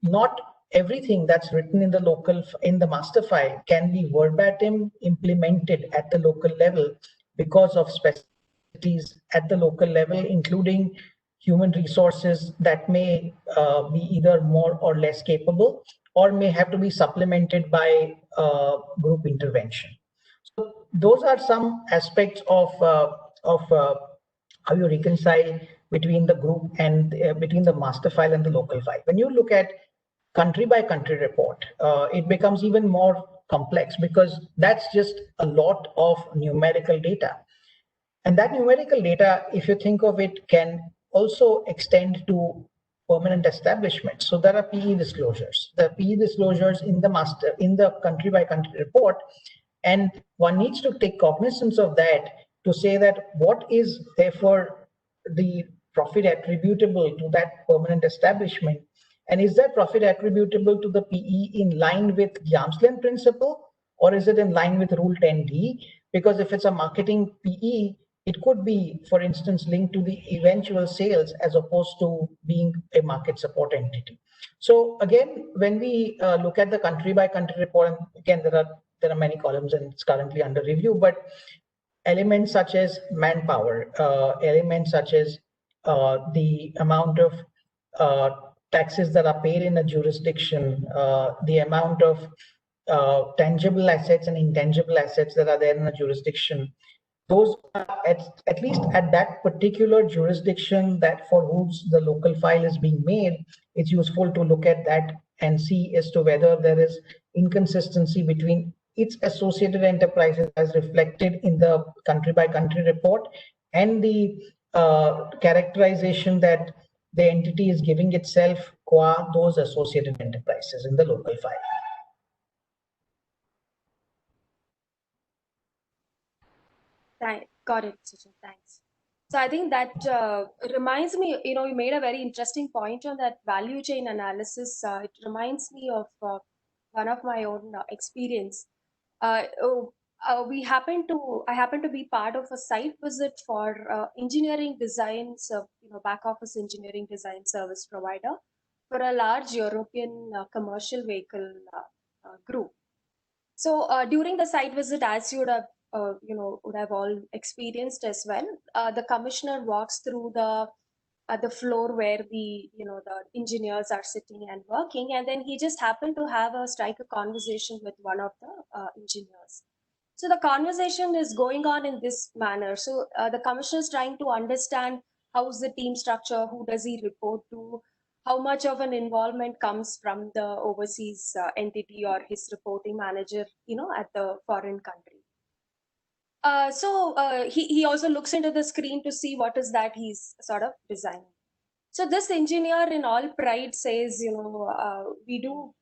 not everything that's written in the master file can be verbatim implemented at the local level because of specificities at the local level, including human resources that may be either more or less capable, or may have to be supplemented by group intervention. So those are some aspects of how you reconcile between the group and between the master file and the local file. When you look at country by country report, it becomes even more complex, because that's just a lot of numerical data. And that numerical data, if you think of it, can also extend to permanent establishment. So there are PE disclosures. The PE disclosures in the country by country report, and one needs to take cognizance of that to say that what is therefore the profit attributable to that permanent establishment, and is that profit attributable to the PE in line with the arm's length principle, or is it in line with Rule 10D? Because if it's a marketing PE, it could be, for instance, linked to the eventual sales as opposed to being a market support entity. So again, when we look at the country by country report, and again, there are many columns and it's currently under review, but elements such as manpower, elements such as the amount of taxes that are paid in a jurisdiction, the amount of tangible assets and intangible assets that are there in a jurisdiction, those are at least at that particular jurisdiction that for whose the local file is being made, it's useful to look at that and see as to whether there is inconsistency between its associated enterprises as reflected in the country by country report and the characterization that the entity is giving itself qua those associated enterprises in the local file. Got it, Sachin. Thanks. So I think that reminds me, you made a very interesting point on that value chain analysis. It reminds me of one of my own experience. I happened to be part of a site visit for engineering designs, back office engineering design service provider for a large European commercial vehicle group. So during the site visit, as you would have all experienced as well, the commissioner walks through the floor where the engineers are sitting and working, and then he just happened to strike a conversation with one of the engineers. So the conversation is going on in this manner. So the commissioner is trying to understand how's the team structure, who does he report to, how much of an involvement comes from the overseas entity or his reporting manager, at the foreign country. So he also looks into the screen to see what is that he's sort of designing. So this engineer in all pride says, we do,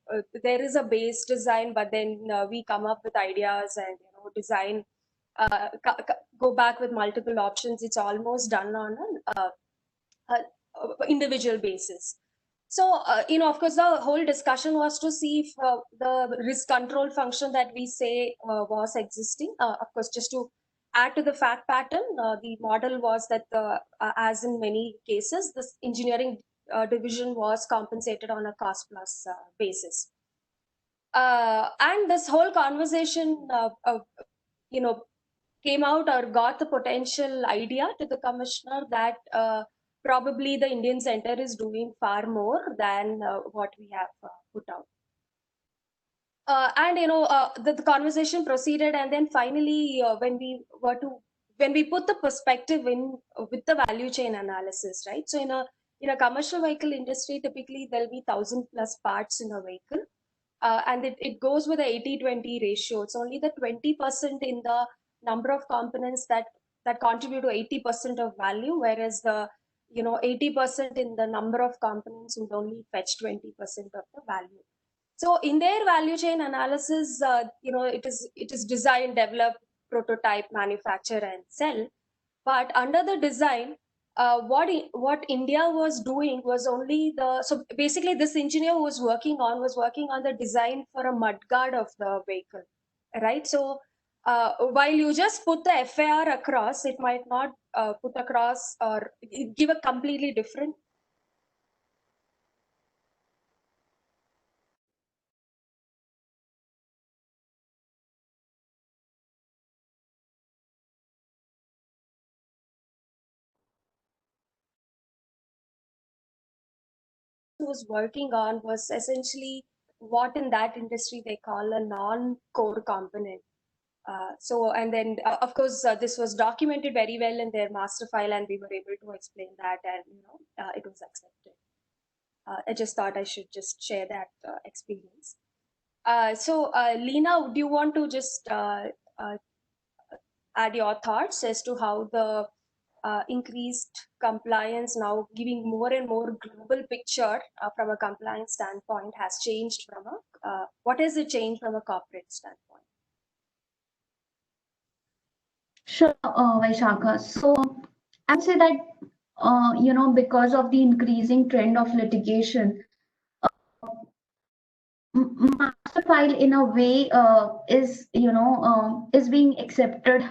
there is a base design, but then we come up with ideas and, design, go back with multiple options. It's almost done on an individual basis. So, of course, the whole discussion was to see if the risk control function that we say was existing. Of course, just to add to the fact pattern, the model was that, as in many cases, this engineering division was compensated on a cost plus basis. And this whole conversation, came out or got the potential idea to the commissioner that probably the Indian center is doing far more than what we have put out. And the conversation proceeded, and then finally, when we put the perspective in with the value chain analysis, right? So in a commercial vehicle industry, typically there'll be 1,000+ parts in a vehicle, and it goes with a 80-20 ratio. It's only the 20% in the number of components that contribute to 80% of value, whereas the 80% in the number of components would only fetch 20% of the value. So in their value chain analysis, it is design, develop, prototype, manufacture, and sell. But under the design, what India was doing was only so basically this engineer was working on the design for a mudguard of the vehicle, right? So while you just put the FAR across, it might not put across or give a completely different was working on was essentially what in that industry they call a non-core component. So, and then of course, this was documented very well in their master file, and we were able to explain that, and it was accepted. I just thought I should just share that experience. So, Leena, do you want to just add your thoughts as to how the increased compliance, now giving more and more global picture from a compliance standpoint, has changed from what has it changed from a corporate standpoint? Sure, Vaishakha. So I would say that because of the increasing trend of litigation, master file in a way is being accepted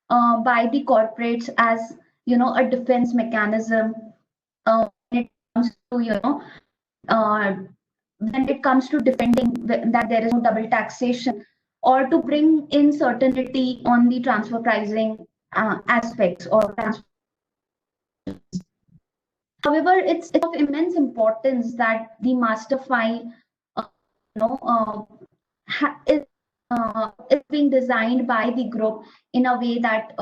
by the corporates as a defense mechanism when it comes to when it comes to defending that there is no double taxation, or to bring in certainty on the transfer pricing aspects or transfer. However, it's of immense importance that the master file is being designed by the group in a way that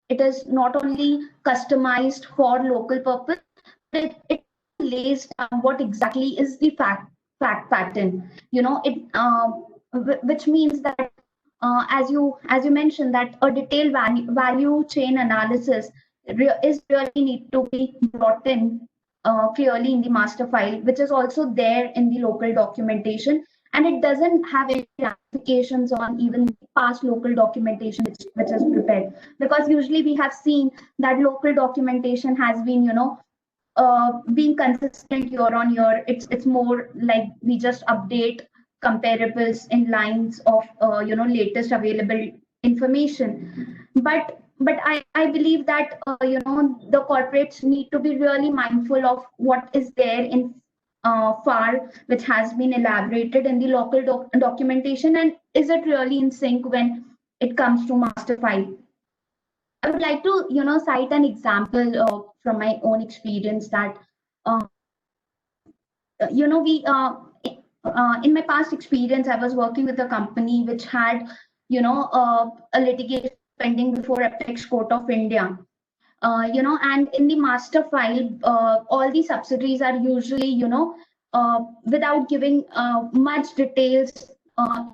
it is not only customized for local purpose, but it lays down what exactly is the fact pattern. Which means that as you mentioned, that a detailed value chain analysis is really need to be brought in clearly in the master file, which is also there in the local documentation, and it doesn't have any ramifications on even past local documentation which is prepared, because usually we have seen that local documentation has been being consistent year on year. It's more like we just update comparables in lines of latest available information. But I believe that the corporates need to be really mindful of what is there in FAR, which has been elaborated in the local documentation, and is it really in sync when it comes to master file. I would like to cite an example from my own experience that we in my past experience, I was working with a company which had a litigation pending before Apex Court of India. And in the master file, all the subsidiaries are usually, without giving much details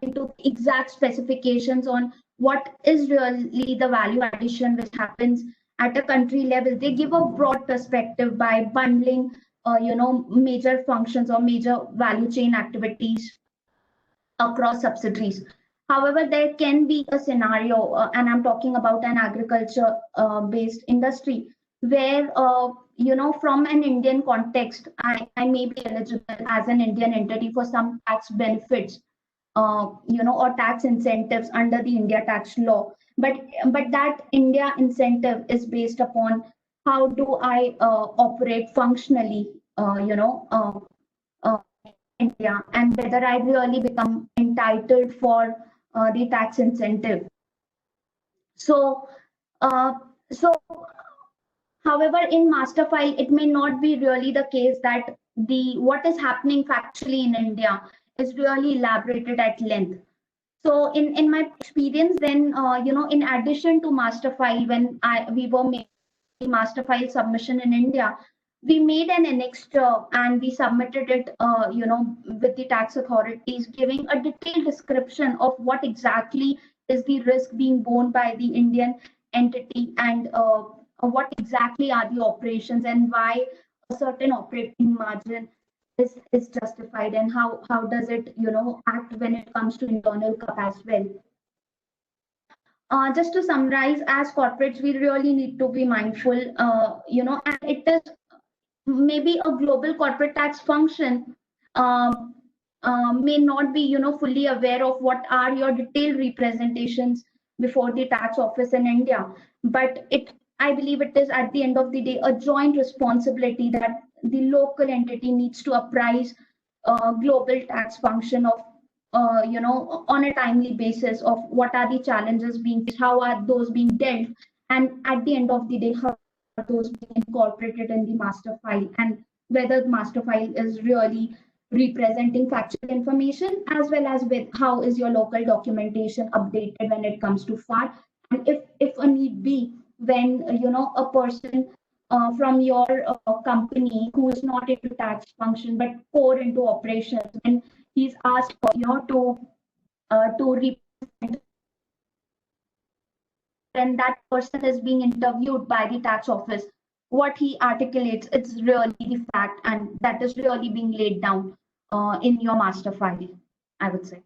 into exact specifications on what is really the value addition which happens at a country level. They give a broad perspective by bundling, major functions or major value chain activities across subsidiaries. However, there can be a scenario, and I'm talking about an agriculture-based industry, where from an Indian context, I may be eligible as an Indian entity for some tax benefits, or tax incentives under the India tax law. But that India incentive is based upon how do I operate functionally, India, and whether I really become entitled for the tax incentive. So However, in master file, it may not be really the case that what is happening factually in India is really elaborated at length. So in my experience, then in addition to master file, when we were making master file submission in India, we made an annexure and we submitted it, with the tax authorities, giving a detailed description of what exactly is the risk being borne by the Indian entity, and what exactly are the operations, and why a certain operating margin is justified, and how does it act when it comes to internal cap as well. Just to summarize, as corporates, we really need to be mindful, and it is maybe a global corporate tax function may not be fully aware of what are your detailed representations before the tax office in India, but I believe it is at the end of the day a joint responsibility that the local entity needs to apprise global tax function of on a timely basis of what are the challenges being faced, how are those being dealt, and at the end of the day, how are those being incorporated in the master file, and whether the master file is really representing factual information, as well as with how is your local documentation updated when it comes to FAR, and if a need be, when a person from your company who is not into tax function but core into operations, when he's asked to represent, and that person is being interviewed by the tax office, what he articulates, it's really the fact, and that is really being laid down in your master file, I would say.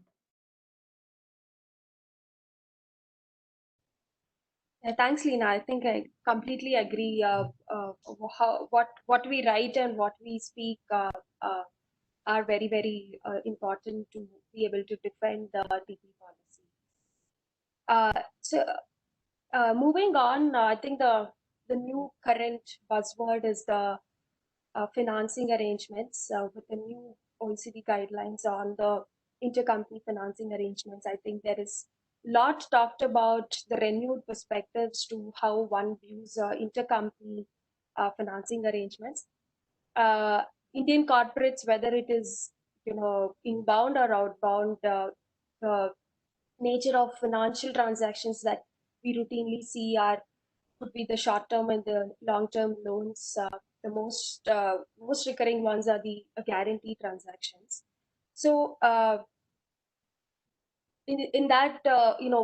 Thanks, Leena. I think I completely agree. What we write and what we speak are very, very important to be able to defend the TP policy. Moving on, I think the new current buzzword is the financing arrangements with the new OECD guidelines on the intercompany financing arrangements. I think there is a lot talked about the renewed perspectives to how one views intercompany financing arrangements. Indian corporates, whether it is inbound or outbound, the nature of financial transactions that we routinely see could be the short-term and the long-term loans. The most recurring ones are the guarantee transactions. So in that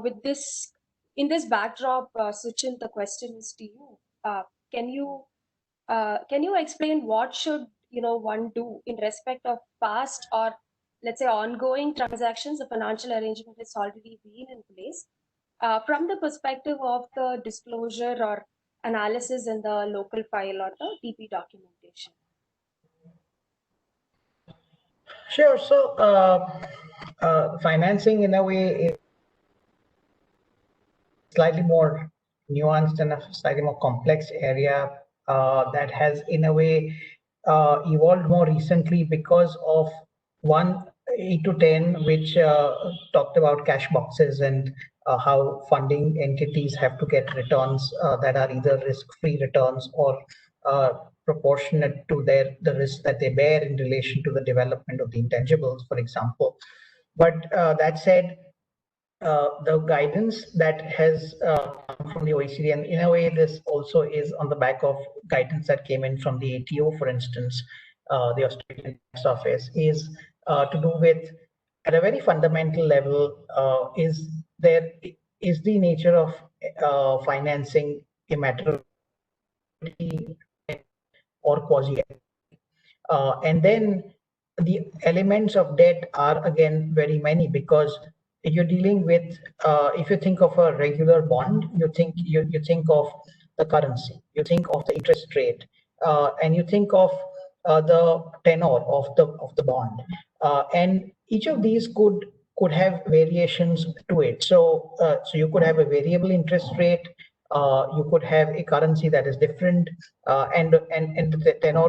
with this in this backdrop, Suchin, the question is to you. Can you explain what should one do in respect of past or let's say ongoing transactions? The financial arrangement has already been in place. From the perspective of the disclosure or analysis in the local file or the TP documentation. Sure. So financing in a way is slightly more nuanced and a slightly more complex area that has in a way evolved more recently because of 8 to 10, which talked about cash boxes and how funding entities have to get returns that are either risk-free returns or proportionate to the risk that they bear in relation to the development of the intangibles, for example. But that said, the guidance that has come from the OECD, and in a way this also is on the back of guidance that came in from the ATO, for instance, the Australian Tax Office, is to do with, at a very fundamental level, is the nature of financing a matter of or quasi, and then the elements of debt are again very many, because you're dealing with, if you think of a regular bond, you think of the currency, you think of the interest rate, and you think of the tenor of the bond, and each of these could have variations to it. So you could have a variable interest rate, you could have a currency that is different, and the tenor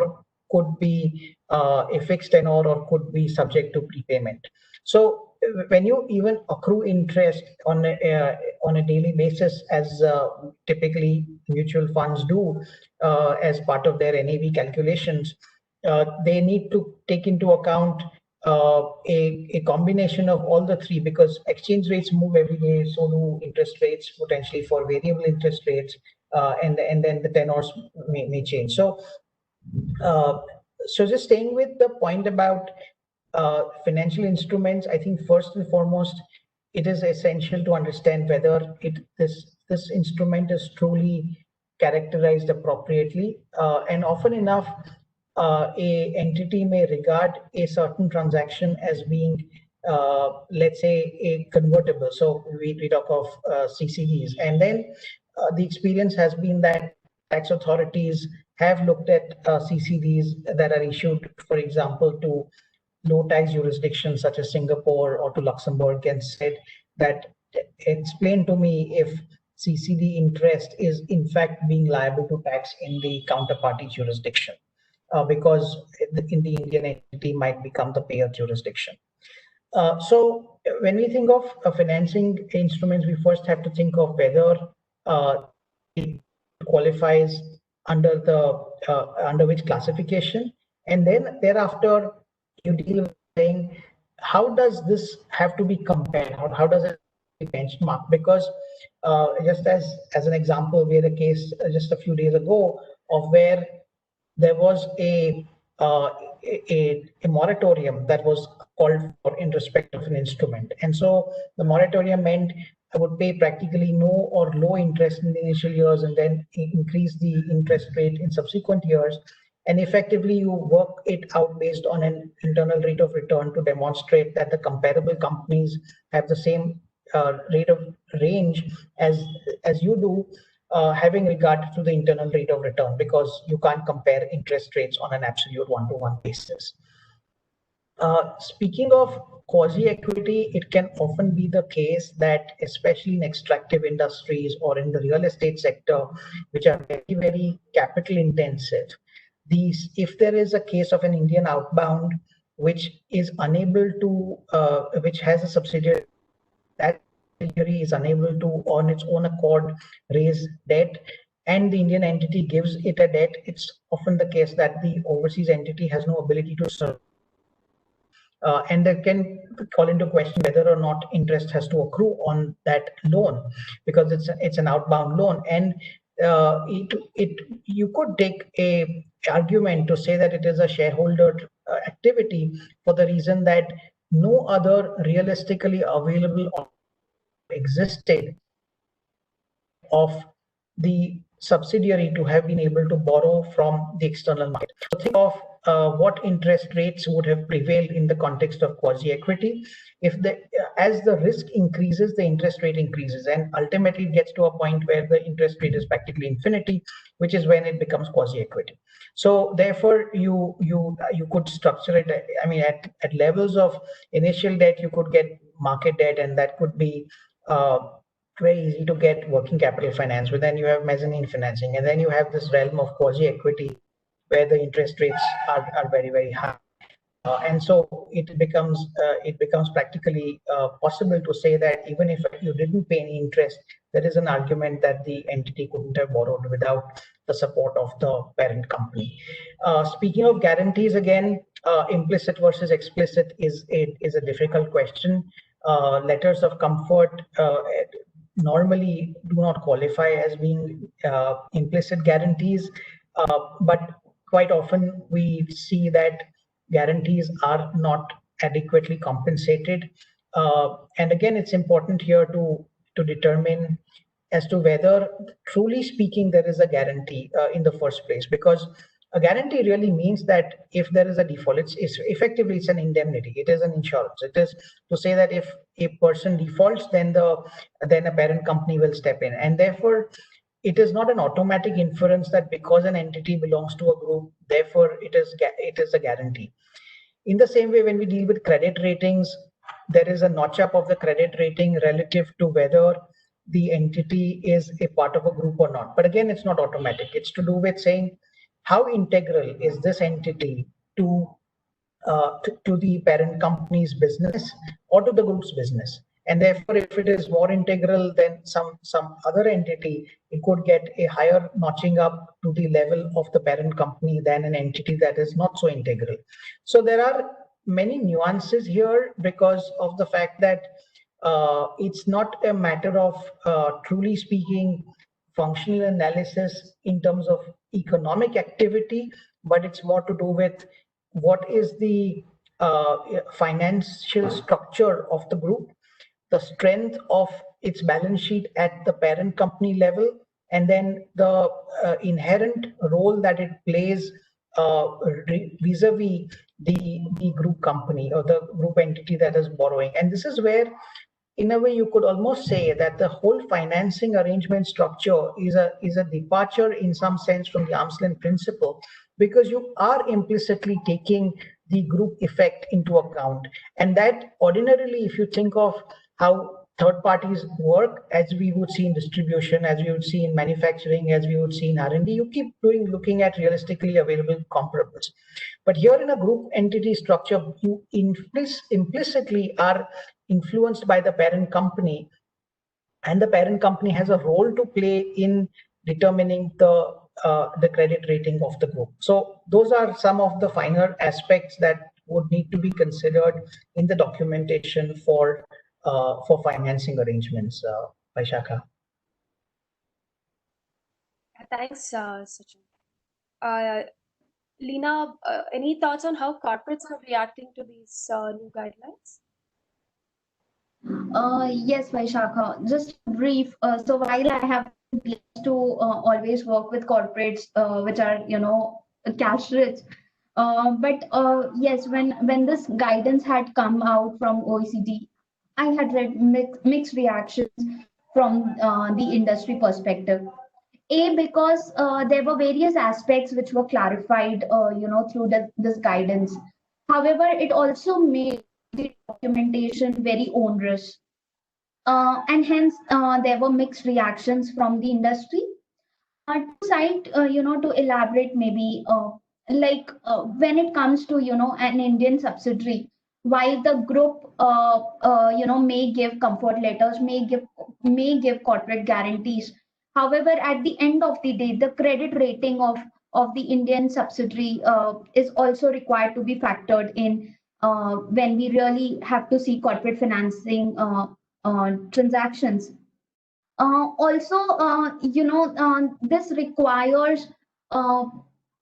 could be a fixed tenor or could be subject to prepayment. So when you even accrue interest on a daily basis, as typically mutual funds do as part of their NAV calculations, they need to take into account a combination of all the three, because exchange rates move every day, so do interest rates potentially for variable interest rates, and then the tenors may change. So just staying with the point about financial instruments, I think first and foremost, it is essential to understand whether this instrument is truly characterized appropriately. And often enough, a entity may regard a certain transaction as being, let's say, a convertible. So we talk of CCDs, and then the experience has been that tax authorities have looked at CCDs that are issued, for example, to low tax jurisdictions such as Singapore or to Luxembourg, and said that, explain to me if CCD interest is in fact being liable to tax in the counterparty jurisdiction, because in the Indian entity might become the payer jurisdiction. So when we think of financing instruments, we first have to think of whether it qualifies under the under which classification, and then thereafter you deal with saying, how does this have to be compared, or how does it be benchmarked? Because just as an example, we had a case just a few days ago of where there was a moratorium that was called for in respect of an instrument, and so the moratorium meant I would pay practically no or low interest in the initial years, and then increase the interest rate in subsequent years. And effectively, you work it out based on an internal rate of return to demonstrate that the comparable companies have the same rate of range as you do, having regard to the internal rate of return, because you can't compare interest rates on an absolute one-to-one basis. Speaking of quasi-equity, it can often be the case that, especially in extractive industries or in the real estate sector, which are very, very capital intensive, if there is a case of an Indian outbound which is unable to, which has a subsidiary, that subsidiary is unable to, on its own accord, raise debt, and the Indian entity gives it a debt, it's often the case that the overseas entity has no ability to serve. And that can call into question whether or not interest has to accrue on that loan, because it's an outbound loan, and you could take a argument to say that it is a shareholder activity for the reason that no other realistically available existed of the subsidiary to have been able to borrow from the external market. So think of what interest rates would have prevailed in the context of quasi-equity. As the risk increases, the interest rate increases, and ultimately it gets to a point where the interest rate is practically infinity, which is when it becomes quasi-equity. So therefore, you could structure it. I mean, at levels of initial debt, you could get market debt, and that could be very easy to get working capital finance. But then you have mezzanine financing, and then you have this realm of quasi-equity where the interest rates are very, very high. And so it becomes practically possible to say that even if you didn't pay any interest, there is an argument that the entity couldn't have borrowed without the support of the parent company. Speaking of guarantees, again, implicit versus explicit is a difficult question. Letters of comfort normally do not qualify as being implicit guarantees, but quite often we see that guarantees are not adequately compensated. And again, it's important here to determine as to whether, truly speaking, there is a guarantee in the first place, because a guarantee really means that if there is a default, it's effectively it's an indemnity. It is an insurance. It is to say that if a person defaults, then a parent company will step in, and therefore it is not an automatic inference that because an entity belongs to a group, therefore it is a guarantee. In the same way, when we deal with credit ratings, there is a notch up of the credit rating relative to whether the entity is a part of a group or not. But again, it's not automatic. It's to do with saying how integral is this entity to to the parent company's business or to the group's business. And therefore, if it is more integral than some other entity, it could get a higher notching up to the level of the parent company than an entity that is not so integral. So there are many nuances here because of the fact that it's not a matter of truly speaking functional analysis in terms of economic activity, but it's more to do with what is the financial structure of the group, the strength of its balance sheet at the parent company level, and then the inherent role that it plays vis-a-vis the group company or the group entity that is borrowing. And this is where, in a way, you could almost say that the whole financing arrangement structure is a departure in some sense from the arm's length principle, because you are implicitly taking the group effect into account. And that ordinarily, if you think of how third parties work, as we would see in distribution, as we would see in manufacturing, as we would see in R&D, you keep looking at realistically available comparables. But here in a group entity structure, you implicitly are influenced by the parent company, and the parent company has a role to play in determining the credit rating of the group. So those are some of the finer aspects that would need to be considered in the documentation for financing arrangements. Vaishakha. Thanks, Sachin. Lena, any thoughts on how corporates are reacting to these new guidelines? Yes, Vaishakha. Just brief. So while I have been blessed to always work with corporates, which are cash rich, but yes, when this guidance had come out from OECD, I had read mixed reactions from the industry perspective. Because there were various aspects which were clarified, through this guidance. However, it also made the documentation very onerous, and hence there were mixed reactions from the industry. To cite, to elaborate maybe, when it comes to an Indian subsidiary, while the group may give comfort letters, may give corporate guarantees. However, at the end of the day, the credit rating of the Indian subsidiary is also required to be factored in when we really have to see corporate financing transactions. Also, this requires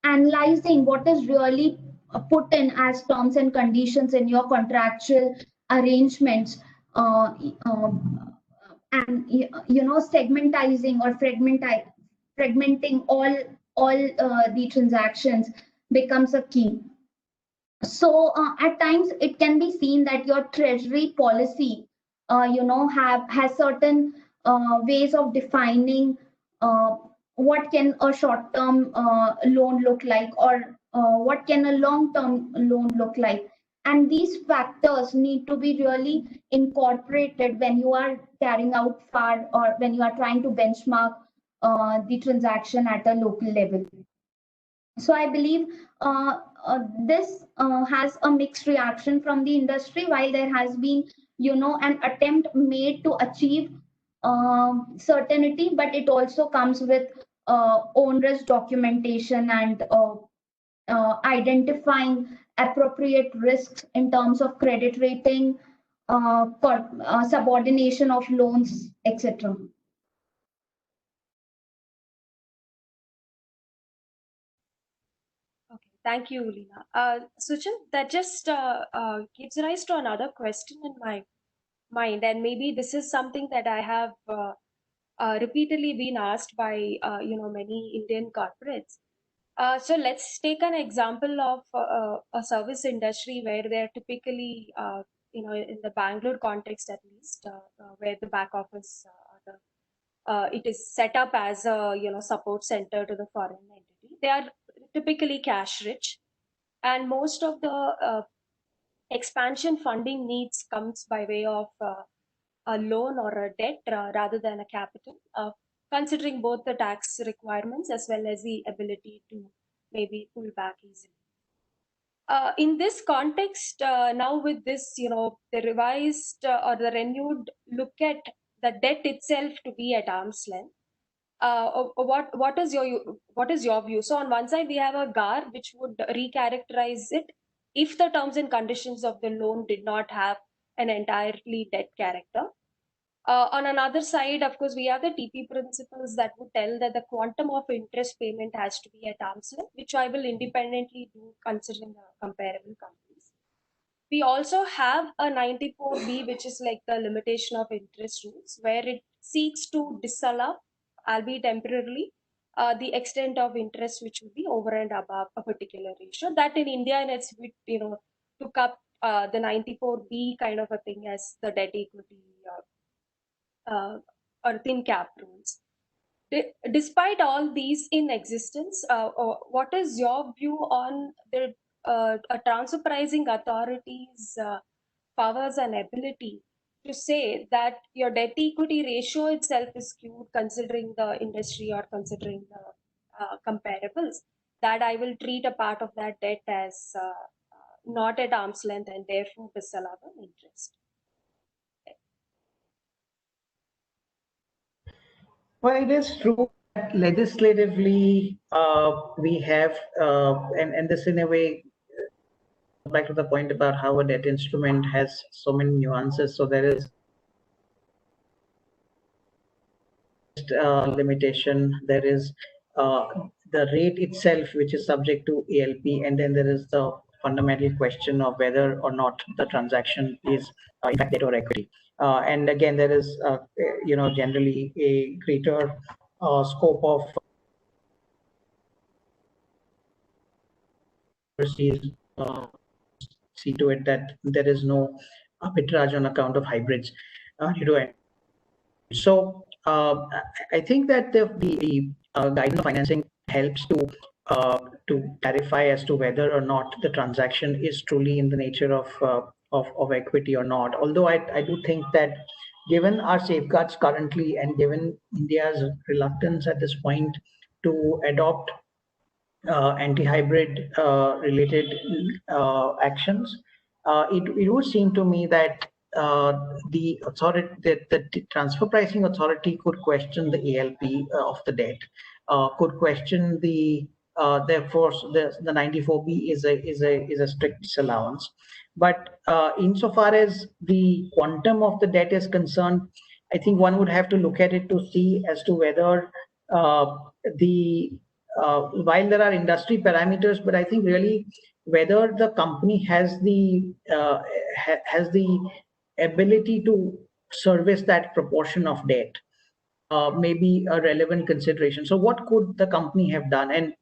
analyzing what is really put in as terms and conditions in your contractual arrangements, and segmentizing or fragmenting all the transactions becomes a key. So at times it can be seen that your treasury policy, has certain ways of defining what can a short-term loan look like, or what can a long-term loan look like. And these factors need to be really incorporated when you are carrying out FAR, or when you are trying to benchmark the transaction at a local level. So I believe this has a mixed reaction from the industry, while there has been, an attempt made to achieve certainty, but it also comes with onerous documentation and identifying appropriate risks in terms of credit rating, subordination of loans, etc. Okay, thank you, Lena. Suchin, that just gives rise to another question in my mind, and maybe this is something that I have repeatedly been asked by many Indian corporates. So let's take an example of a service industry where they're typically, in the Bangalore context at least, where the back office, it is set up as a support center to the foreign entity. They are typically cash rich, and most of the expansion funding needs comes by way of a loan or a debt rather than a capital, considering both the tax requirements as well as the ability to maybe pull back easily. In this context, now with this, the revised or the renewed look at the debt itself to be at arm's length, what is your view? So on one side we have a GAR which would recharacterize it if the terms and conditions of the loan did not have an entirely debt character. On another side, of course, we have the TP principles that would tell that the quantum of interest payment has to be at arm's length, which I will independently do considering the comparable companies. We also have a 94B, which is like the limitation of interest rules, where it seeks to disallow, albeit temporarily, the extent of interest which would be over and above a particular ratio. That in India, and it's took up the 94B kind of a thing as the debt equity or thin cap rules. Despite all these in existence, what is your view on the transfer pricing authorities' powers and ability to say that your debt equity ratio itself is skewed considering the industry or considering the comparables, that I will treat a part of that debt as not at arm's length and therefore disallow the interest? Well, it is true that legislatively we have, and this in a way, back to the point about how a debt instrument has so many nuances. So there is limitation, there is the rate itself, which is subject to ALP, and then there is the fundamental question of whether or not the transaction is in fact debt or equity. And again, there is generally a greater scope of see to it that there is no arbitrage on account of hybrids. So I think that the guidance of financing helps to clarify as to whether or not the transaction is truly in the nature of equity or not. Although I do think that given our safeguards currently and given India's reluctance at this point to adopt anti-hybrid related actions, it would seem to me that the authority, the transfer pricing authority could question the ALP of the debt, could question the therefore the 94B is a strict disallowance. But insofar as the quantum of the debt is concerned, I think one would have to look at it to see as to whether while there are industry parameters, but I think really whether the company has the ability to service that proportion of debt may be a relevant consideration. So what could the company have done? And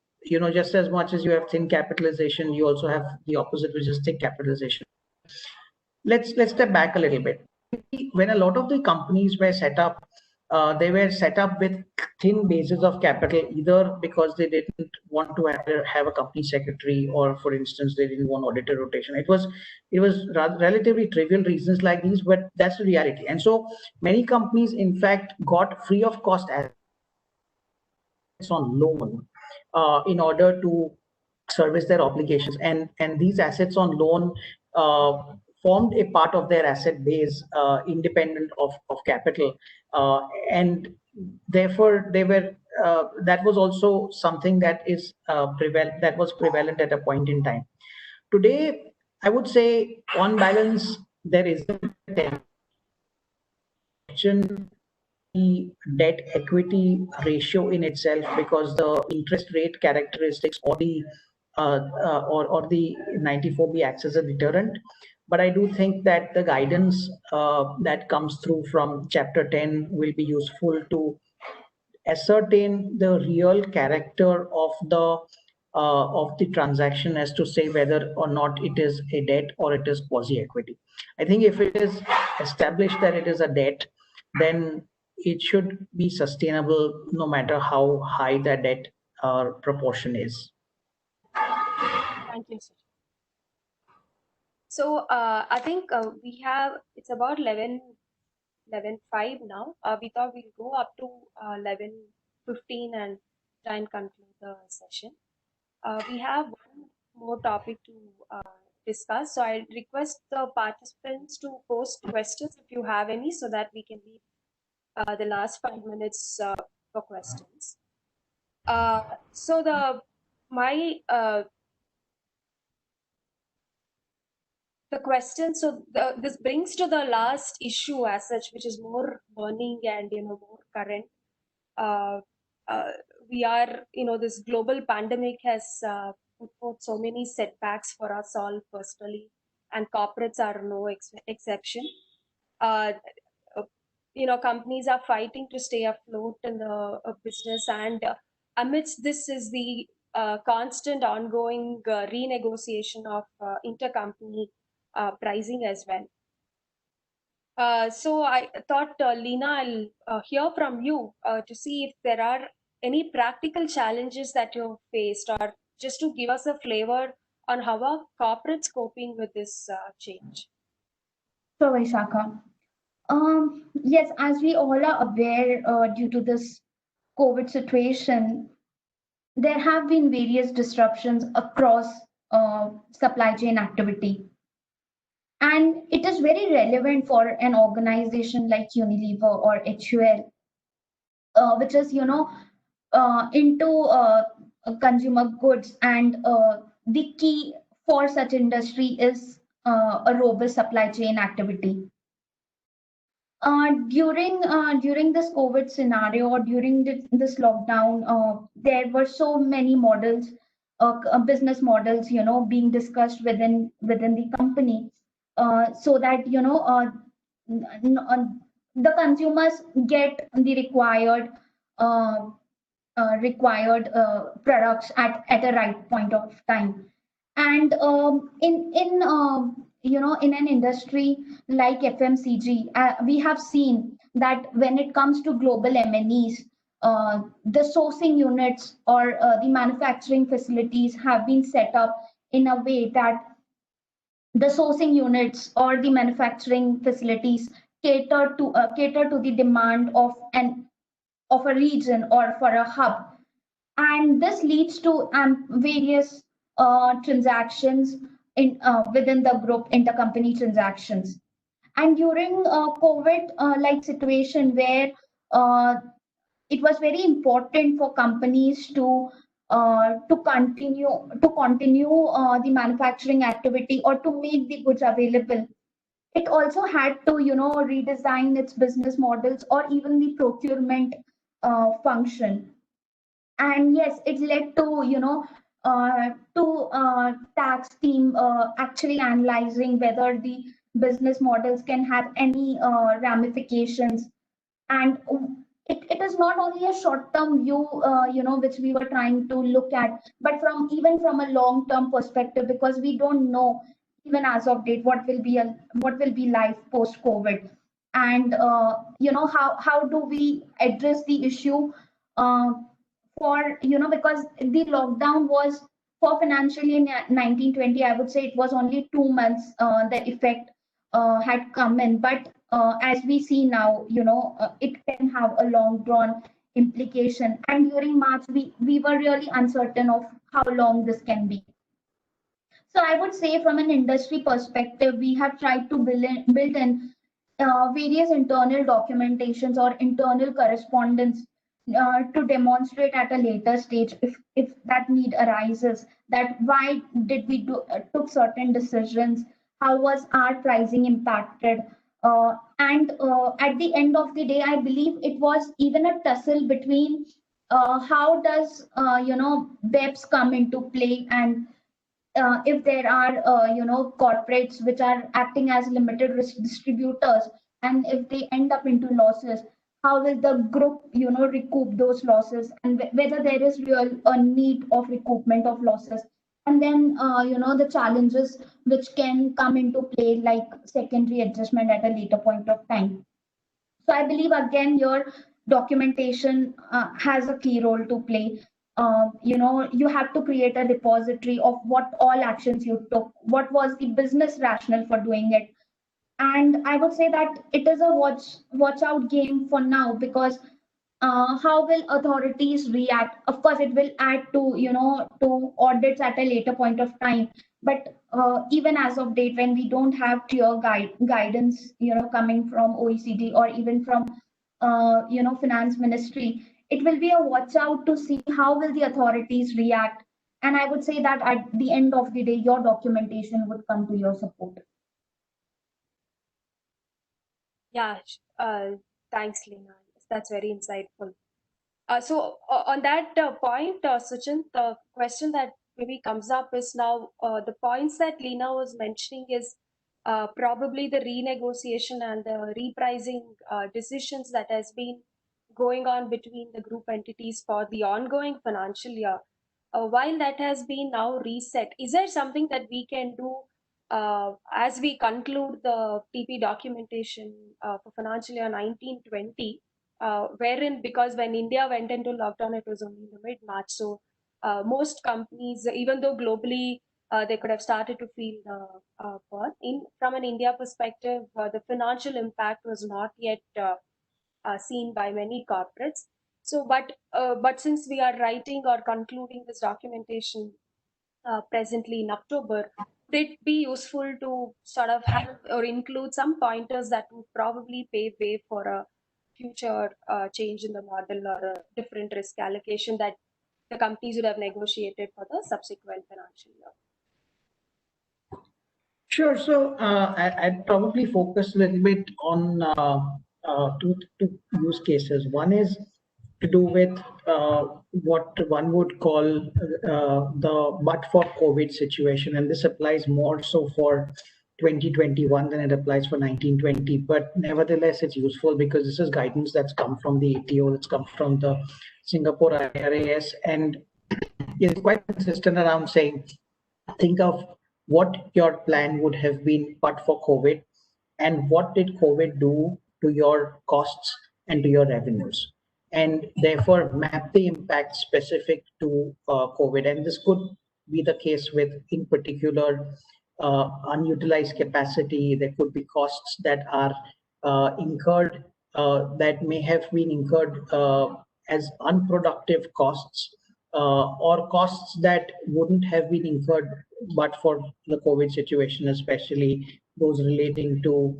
just as much as you have thin capitalization, you also have the opposite, which is thick capitalization. Let's step back a little bit. When a lot of the companies were set up, they were set up with thin bases of capital, either because they didn't want to have a company secretary, or for instance, they didn't want auditor rotation. It was relatively trivial reasons like these, but that's the reality. And so many companies, in fact, got free of cost assets on loan in order to service their obligations, and these assets on loan formed a part of their asset base independent of capital, and therefore they were that was also something that is that was prevalent at a point in time. Today, I would say on balance there is a tension the debt equity ratio in itself, because the interest rate characteristics or the or the 94B acts as a deterrent. But I do think that the guidance that comes through from Chapter 10 will be useful to ascertain the real character of the transaction, as to say whether or not it is a debt or it is quasi-equity. I think if it is established that it is a debt, then it should be sustainable no matter how high the debt proportion is. Thank you, sir. So I think we have, it's about 11:05 now. We thought we'll go up to 11:15 and try and conclude the session. We have one more topic to discuss. So I request the participants to post questions if you have any, so that we can leave the last 5 minutes for questions. So the question, this brings to the last issue as such, which is more burning and more current. Uh, uh, we are, this global pandemic has put forth so many setbacks for us all personally, and corporates are no exception. Uh, uh, Companies are fighting to stay afloat in the business, and amidst this is the constant ongoing renegotiation of intercompany pricing as well. So I thought, Leena, I'll hear from you to see if there are any practical challenges that you've faced, or just to give us a flavor on how are corporates coping with this change. So, Vaishaka. Yes, as we all are aware, due to this COVID situation, there have been various disruptions across supply chain activity. And it is very relevant for an organization like Unilever or HUL, which is, into consumer goods. And the key for such industry is a robust supply chain activity. During this COVID scenario, or during this lockdown, there were so many models, business models, being discussed within the company, so that the consumers get the uh, required products at a right point of time. And in an industry like FMCG, we have seen that when it comes to global M&Es, the sourcing units or the manufacturing facilities have been set up in a way that the sourcing units or the manufacturing facilities cater to the demand of a region or for a hub. And this leads to various transactions within the group, intercompany transactions. And during COVID like situation, where uh, it was very important for companies to continue the manufacturing activity, or to make the goods available. It also had to redesign its business models, or even the procurement function. And yes, it led to tax team actually analyzing whether the business models can have any ramifications. And it is not only a short term view, which we were trying to look at, but even from a long term perspective, because we don't know even as of date what will be life post COVID. And how do we address the issue, uh, for because the lockdown was for financial year 1920. I would say it was only 2 months the effect had come in, but as we see now, it can have a long drawn implication. And during March, we were really uncertain of how long this can be. So I would say, from an industry perspective, we have tried to build in various internal documentations or internal correspondence to demonstrate at a later stage, if that need arises, that why did we took certain decisions, how was our pricing impacted. And at the end of the day, I believe it was even a tussle between how does BEPS come into play, and if there are corporates which are acting as limited risk distributors, and if they end up into losses, how will the group recoup those losses, and whether there is real a need of recoupment of losses. And then the challenges which can come into play, like secondary adjustment at a later point of time. So I believe, again, your documentation has a key role to play. You have to create a repository of what all actions you took, what was the business rationale for doing it. And I would say that it is a watch out game for now, because how will authorities react? Of course, it will add to, to audits at a later point of time. But even as of date, when we don't have clear guidance, coming from OECD or even from, finance ministry, it will be a watch out to see how will the authorities react. And I would say that at the end of the day, your documentation would come to your support. Yeah, thanks, Lena. That's very insightful. So on that point, Suchin, the question that maybe comes up is now the points that Lena was mentioning is probably the renegotiation and the repricing decisions that has been going on between the group entities for the ongoing financial year. While that has been now reset, is there something that we can do as we conclude the TP documentation for financial year 1920? Wherein, because when India went into lockdown, it was only in the mid-March. So most companies, even though globally they could have started to feel the from an India perspective, the financial impact was not yet seen by many corporates. So, but since we are writing or concluding this documentation presently in October, would it be useful to sort of have or include some pointers that would probably pave way for a future change in the model or a different risk allocation that the companies would have negotiated for the subsequent financial year? Sure. So I'd probably focus a little bit on two use cases. One is to do with what one would call the but for COVID situation, and this applies more so for 2021 than it applies for 1920. But nevertheless, it's useful because this is guidance that's come from the ATO, that's come from the Singapore IRAS, and is quite consistent around saying, think of what your plan would have been but for COVID, and what did COVID do to your costs and to your revenues, and therefore map the impact specific to COVID. And this could be the case with, in particular, unutilized capacity. There could be costs that are incurred that may have been incurred as unproductive costs, or costs that wouldn't have been incurred but for the COVID situation, especially those relating to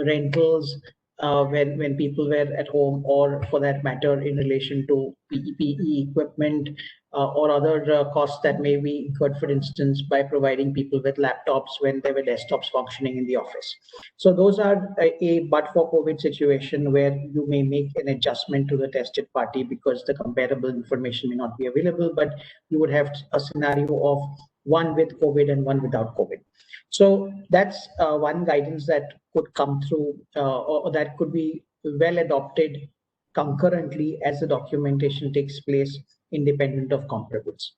rentals when people were at home, or for that matter, in relation to PPE equipment, or other costs that may be incurred, for instance, by providing people with laptops when there were desktops functioning in the office. So those are a but for COVID situation where you may make an adjustment to the tested party because the comparable information may not be available, but you would have a scenario of one with COVID and one without COVID. So that's one guidance that could come through, or that could be well adopted concurrently as the documentation takes place, independent of comparables.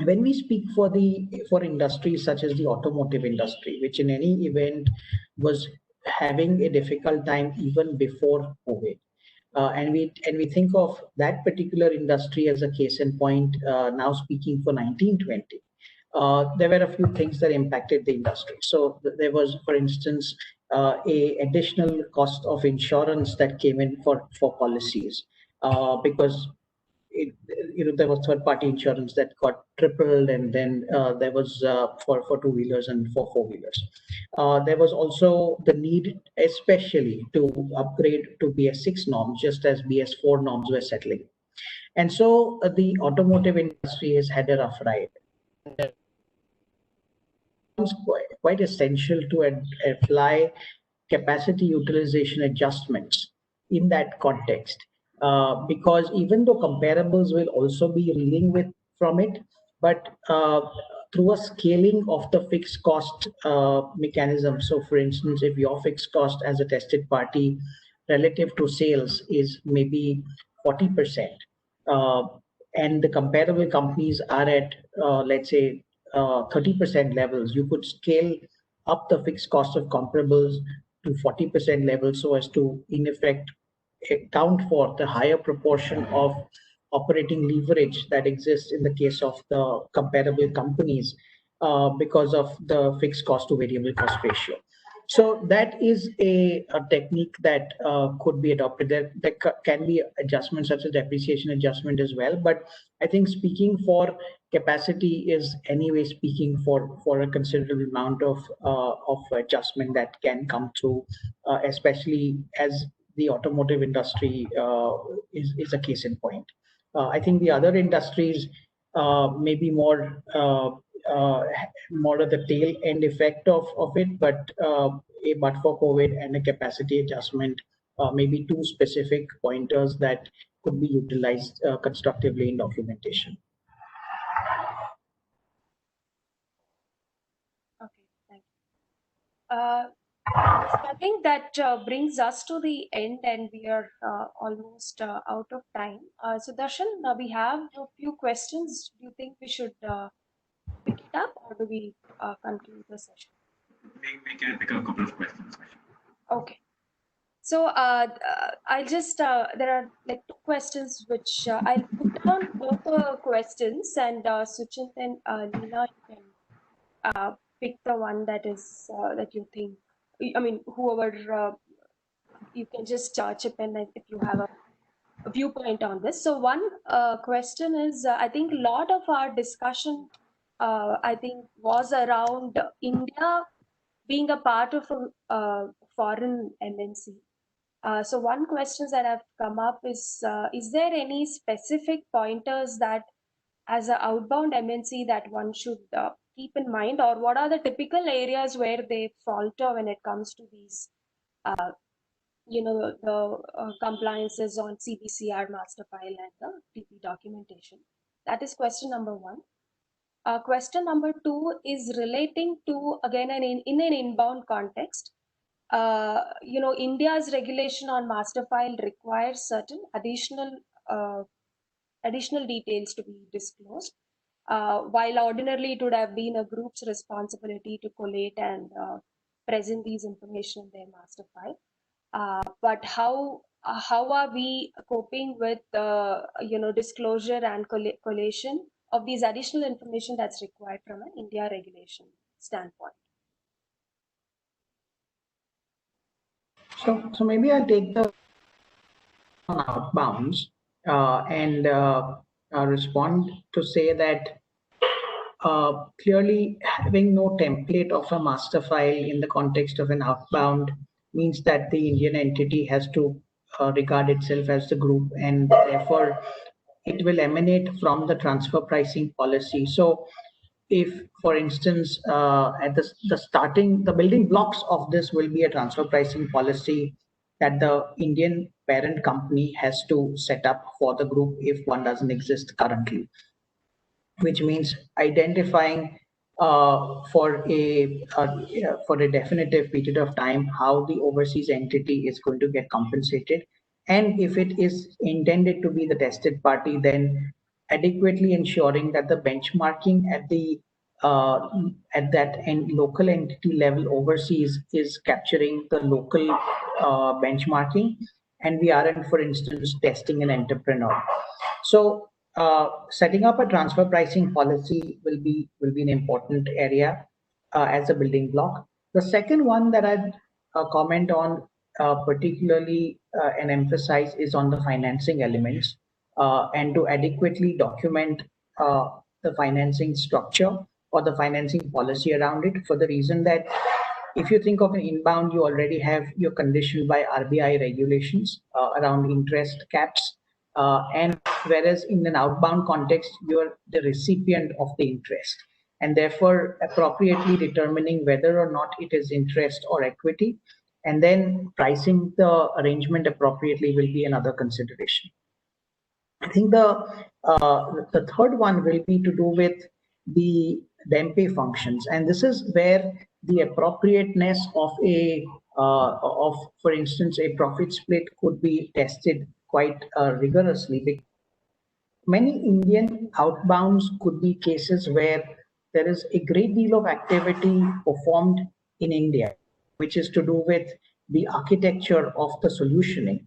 When we speak for industries such as the automotive industry, which in any event was having a difficult time even before COVID, and we think of that particular industry as a case in point, now speaking for 1920. There were a few things that impacted the industry. So there was, for instance, a additional cost of insurance that came in for policies, because there was third-party insurance that got tripled, and then there was for two-wheelers and for four-wheelers. There was also the need, especially, to upgrade to BS6 norms, just as BS4 norms were settling. And so the automotive industry has had a rough ride. It's quite essential to apply capacity utilization adjustments in that context, because even though comparables will also be reeling from it, but through a scaling of the fixed cost mechanism. So for instance, if your fixed cost as a tested party relative to sales is maybe 40%, and the comparable companies are at, let's say, 30% levels, you could scale up the fixed cost of comparables to 40% levels, so as to, in effect, account for the higher proportion of operating leverage that exists in the case of the comparable companies, because of the fixed cost to variable cost ratio. So that is a technique that could be adopted. There can be adjustments such as depreciation adjustment as well. But I think speaking for capacity is anyway speaking for a considerable amount of adjustment that can come through, especially as the automotive industry is a case in point. I think the other industries may be uh, more of the tail end effect of it, but for COVID and a capacity adjustment, maybe two specific pointers that could be utilized constructively in documentation. Okay, thank you. So I think that brings us to the end, and we are almost out of time. So Darshan, we have a few questions. Do you think we should pick it up, or do we conclude the session? We can pick a couple of questions. Okay. So I'll just, there are like two questions which I'll put down both the questions, and Suchint and Leena, you can pick the one that is, that you think, I mean, whoever, you can just chip in if you have a viewpoint on this. So one question is, I think a lot of our discussion, I think, was around India being a part of a foreign MNC. So one question that have come up is there any specific pointers that as an outbound MNC that one should keep in mind, or what are the typical areas where they falter when it comes to these, the compliances on CBCR master file and the TP documentation? That is question number one. Question number two is relating to, again, in an inbound context. India's regulation on master file requires certain additional details to be disclosed. While ordinarily it would have been a group's responsibility to collate and present these information in their master file. But how are we coping with disclosure and collation of these additional information that's required from an India regulation standpoint? So maybe I'll take the outbounds and respond to say that clearly having no template of a master file in the context of an outbound means that the Indian entity has to regard itself as the group, and therefore it will emanate from the transfer pricing policy. So if, for instance, at the building blocks of this will be a transfer pricing policy that the Indian parent company has to set up for the group if one doesn't exist currently, which means identifying for a definitive period of time how the overseas entity is going to get compensated, and if it is intended to be the tested party, then adequately ensuring that the benchmarking at that local entity level overseas is capturing the local benchmarking, and we aren't, for instance, testing an entrepreneur. So setting up a transfer pricing policy will be an important area as a building block. The second one that I'd comment on particularly and emphasize is on the financing elements and to adequately document the financing structure or the financing policy around it, for the reason that if you think of an inbound, you already have your conditioned by RBI regulations around interest caps. And whereas in an outbound context, you're the recipient of the interest, and therefore appropriately determining whether or not it is interest or equity, and then pricing the arrangement appropriately will be another consideration. I think the third one will be to do with the DEMPE functions, and this is where the appropriateness of for instance, a profit split could be tested quite rigorously. Many Indian outbounds could be cases where there is a great deal of activity performed in India, which is to do with the architecture of the solutioning.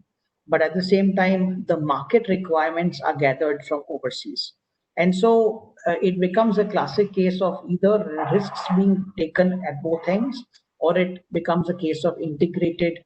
But at the same time, the market requirements are gathered from overseas. And so it becomes a classic case of either risks being taken at both ends, or it becomes a case of integrated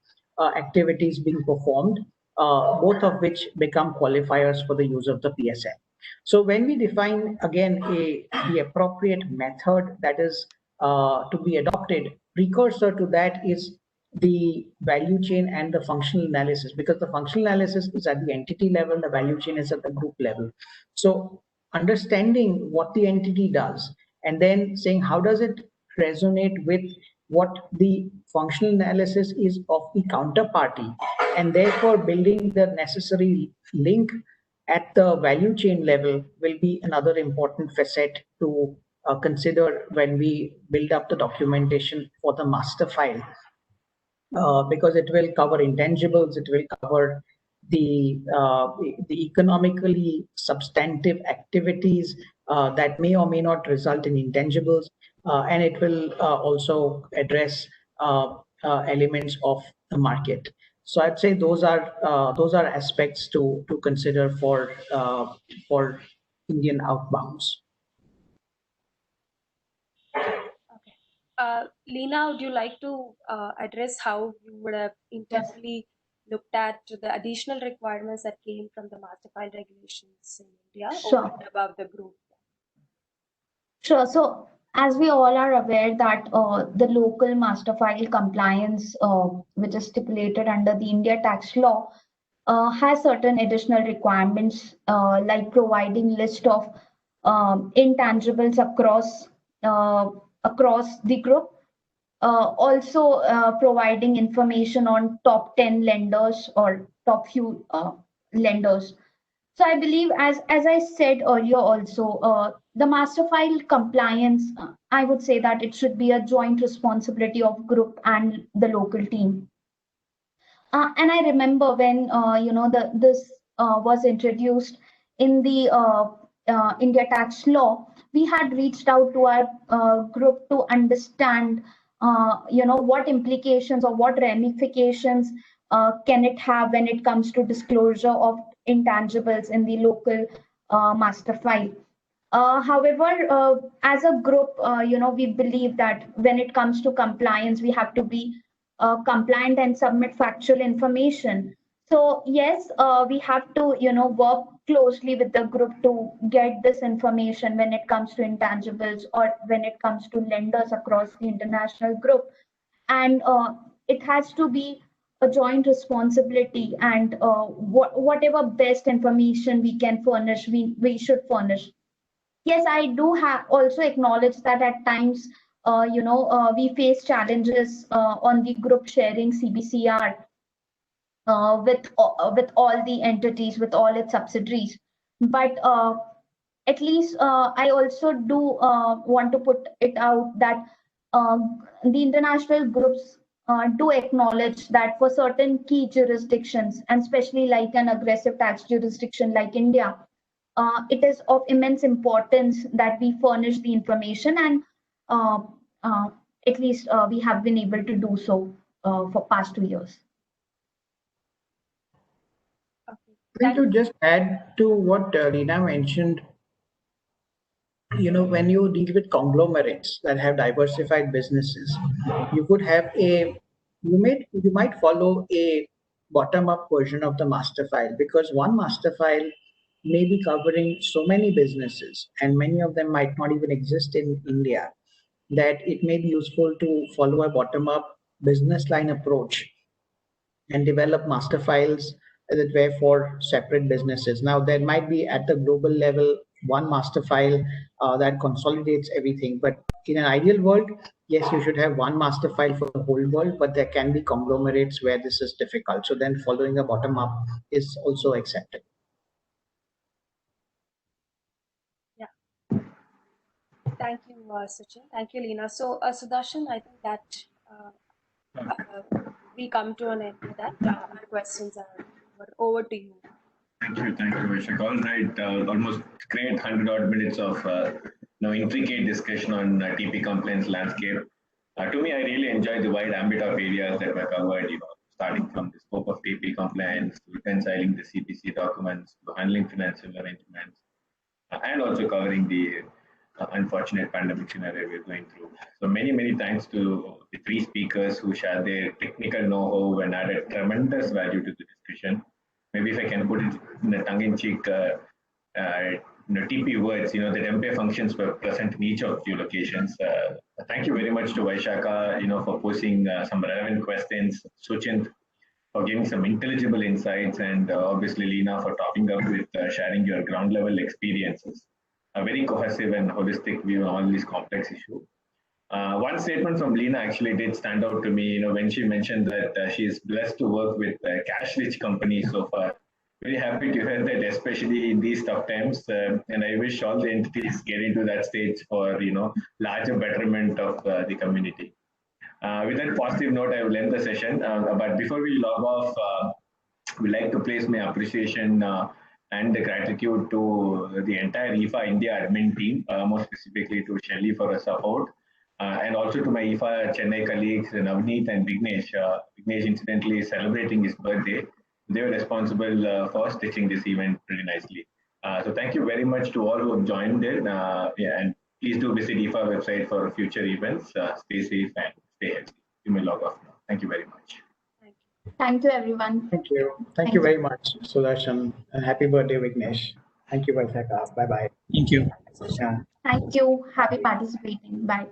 activities being performed, both of which become qualifiers for the use of the PSL. So when we define again the appropriate method that is to be adopted, precursor to that is the value chain and the functional analysis, because the functional analysis is at the entity level, the value chain is at the group level. So understanding what the entity does and then saying how does it resonate with what the functional analysis is of the counterparty, and therefore building the necessary link at the value chain level will be another important facet to consider when we build up the documentation for the master file, because it will cover intangibles, it will cover the economically substantive activities that may or may not result in intangibles, and it will also address elements of the market. So I'd say those are aspects to consider for Indian outbounds. Lena, would you like to address how you would have internally looked at the additional requirements that came from the master file regulations in India over and above the group? Sure. So as we all are aware that the local master file compliance, which is stipulated under the India tax law, has certain additional requirements, like providing list of intangibles across the group. Also providing information on top 10 lenders or top few lenders. So I believe, as I said earlier also, the master file compliance, I would say that it should be a joint responsibility of group and the local team. And I remember when this was introduced in the India tax law, we had reached out to our group to understand, what implications or what ramifications can it have when it comes to disclosure of intangibles in the local master file. However, as a group, we believe that when it comes to compliance, we have to be compliant and submit factual information. So yes, we have to, work closely with the group to get this information when it comes to intangibles or when it comes to lenders across the international group. And it has to be a joint responsibility, and whatever best information we can furnish, we should furnish. Yes, I do have also acknowledge that at times, we face challenges on the group sharing CBCR with all the entities, with all its subsidiaries. But at least I also do want to put it out that the international groups do acknowledge that for certain key jurisdictions, and especially like an aggressive tax jurisdiction like India, it is of immense importance that we furnish the information, and uh, at least we have been able to do so for past 2 years. Okay. To just add to what Reena mentioned, when you deal with conglomerates that have diversified businesses, you could have you might follow a bottom-up version of the master file, because one master file may be covering so many businesses and many of them might not even exist in India, that it may be useful to follow a bottom-up business line approach and develop master files that were for separate businesses. Now, there might be at the global level one master file that consolidates everything, but in an ideal world, yes, you should have one master file for the whole world, but there can be conglomerates where this is difficult. So then following a bottom up is also accepted. Yeah. Thank you, Sachin. Thank you, Lena. So, Sudarshan, I think that we come to an end with that. Our questions are over to you. Thank you, Vishak. All right, almost great 100 odd minutes of intricate discussion on TP compliance landscape. To me, I really enjoyed the wide ambit of areas that were covered, starting from the scope of TP compliance, to reconciling the CPC documents, to handling financial arrangements, and also covering the unfortunate pandemic scenario we're going through. So many thanks to the three speakers who shared their technical know-how and added tremendous value to the discussion. Maybe if I can put it in a tongue-in-cheek, TP words, the template functions were present in each of the locations. Thank you very much to Vaishaka, for posing some relevant questions, Suchint for giving some intelligible insights, and obviously Leena for topping up with sharing your ground level experiences. A very cohesive and holistic view on all these complex issues. One statement from Leena actually did stand out to me, when she mentioned that she is blessed to work with cash-rich companies so far. Very happy to hear that, especially in these tough times. And I wish all the entities get into that stage for, larger betterment of the community. With that positive note, I will end the session. But before we log off, we'd like to place my appreciation and the gratitude to the entire IFA India admin team, more specifically to Shelly for her support, and also to my IFA Chennai colleagues, Navneet and Vignesh. Vignesh incidentally is celebrating his birthday. They were responsible for stitching this event pretty nicely. So thank you very much to all who have joined in. And please do visit IFA website for future events. Stay safe and stay healthy. You may log off now. Thank you very much. Thank you, everyone. Thank you. Thank you very much, Sudarshan, and happy birthday, Vignesh. Thank you, Vaishaka. Bye-bye. Thank you. Yeah. Thank you. Happy participating. Bye.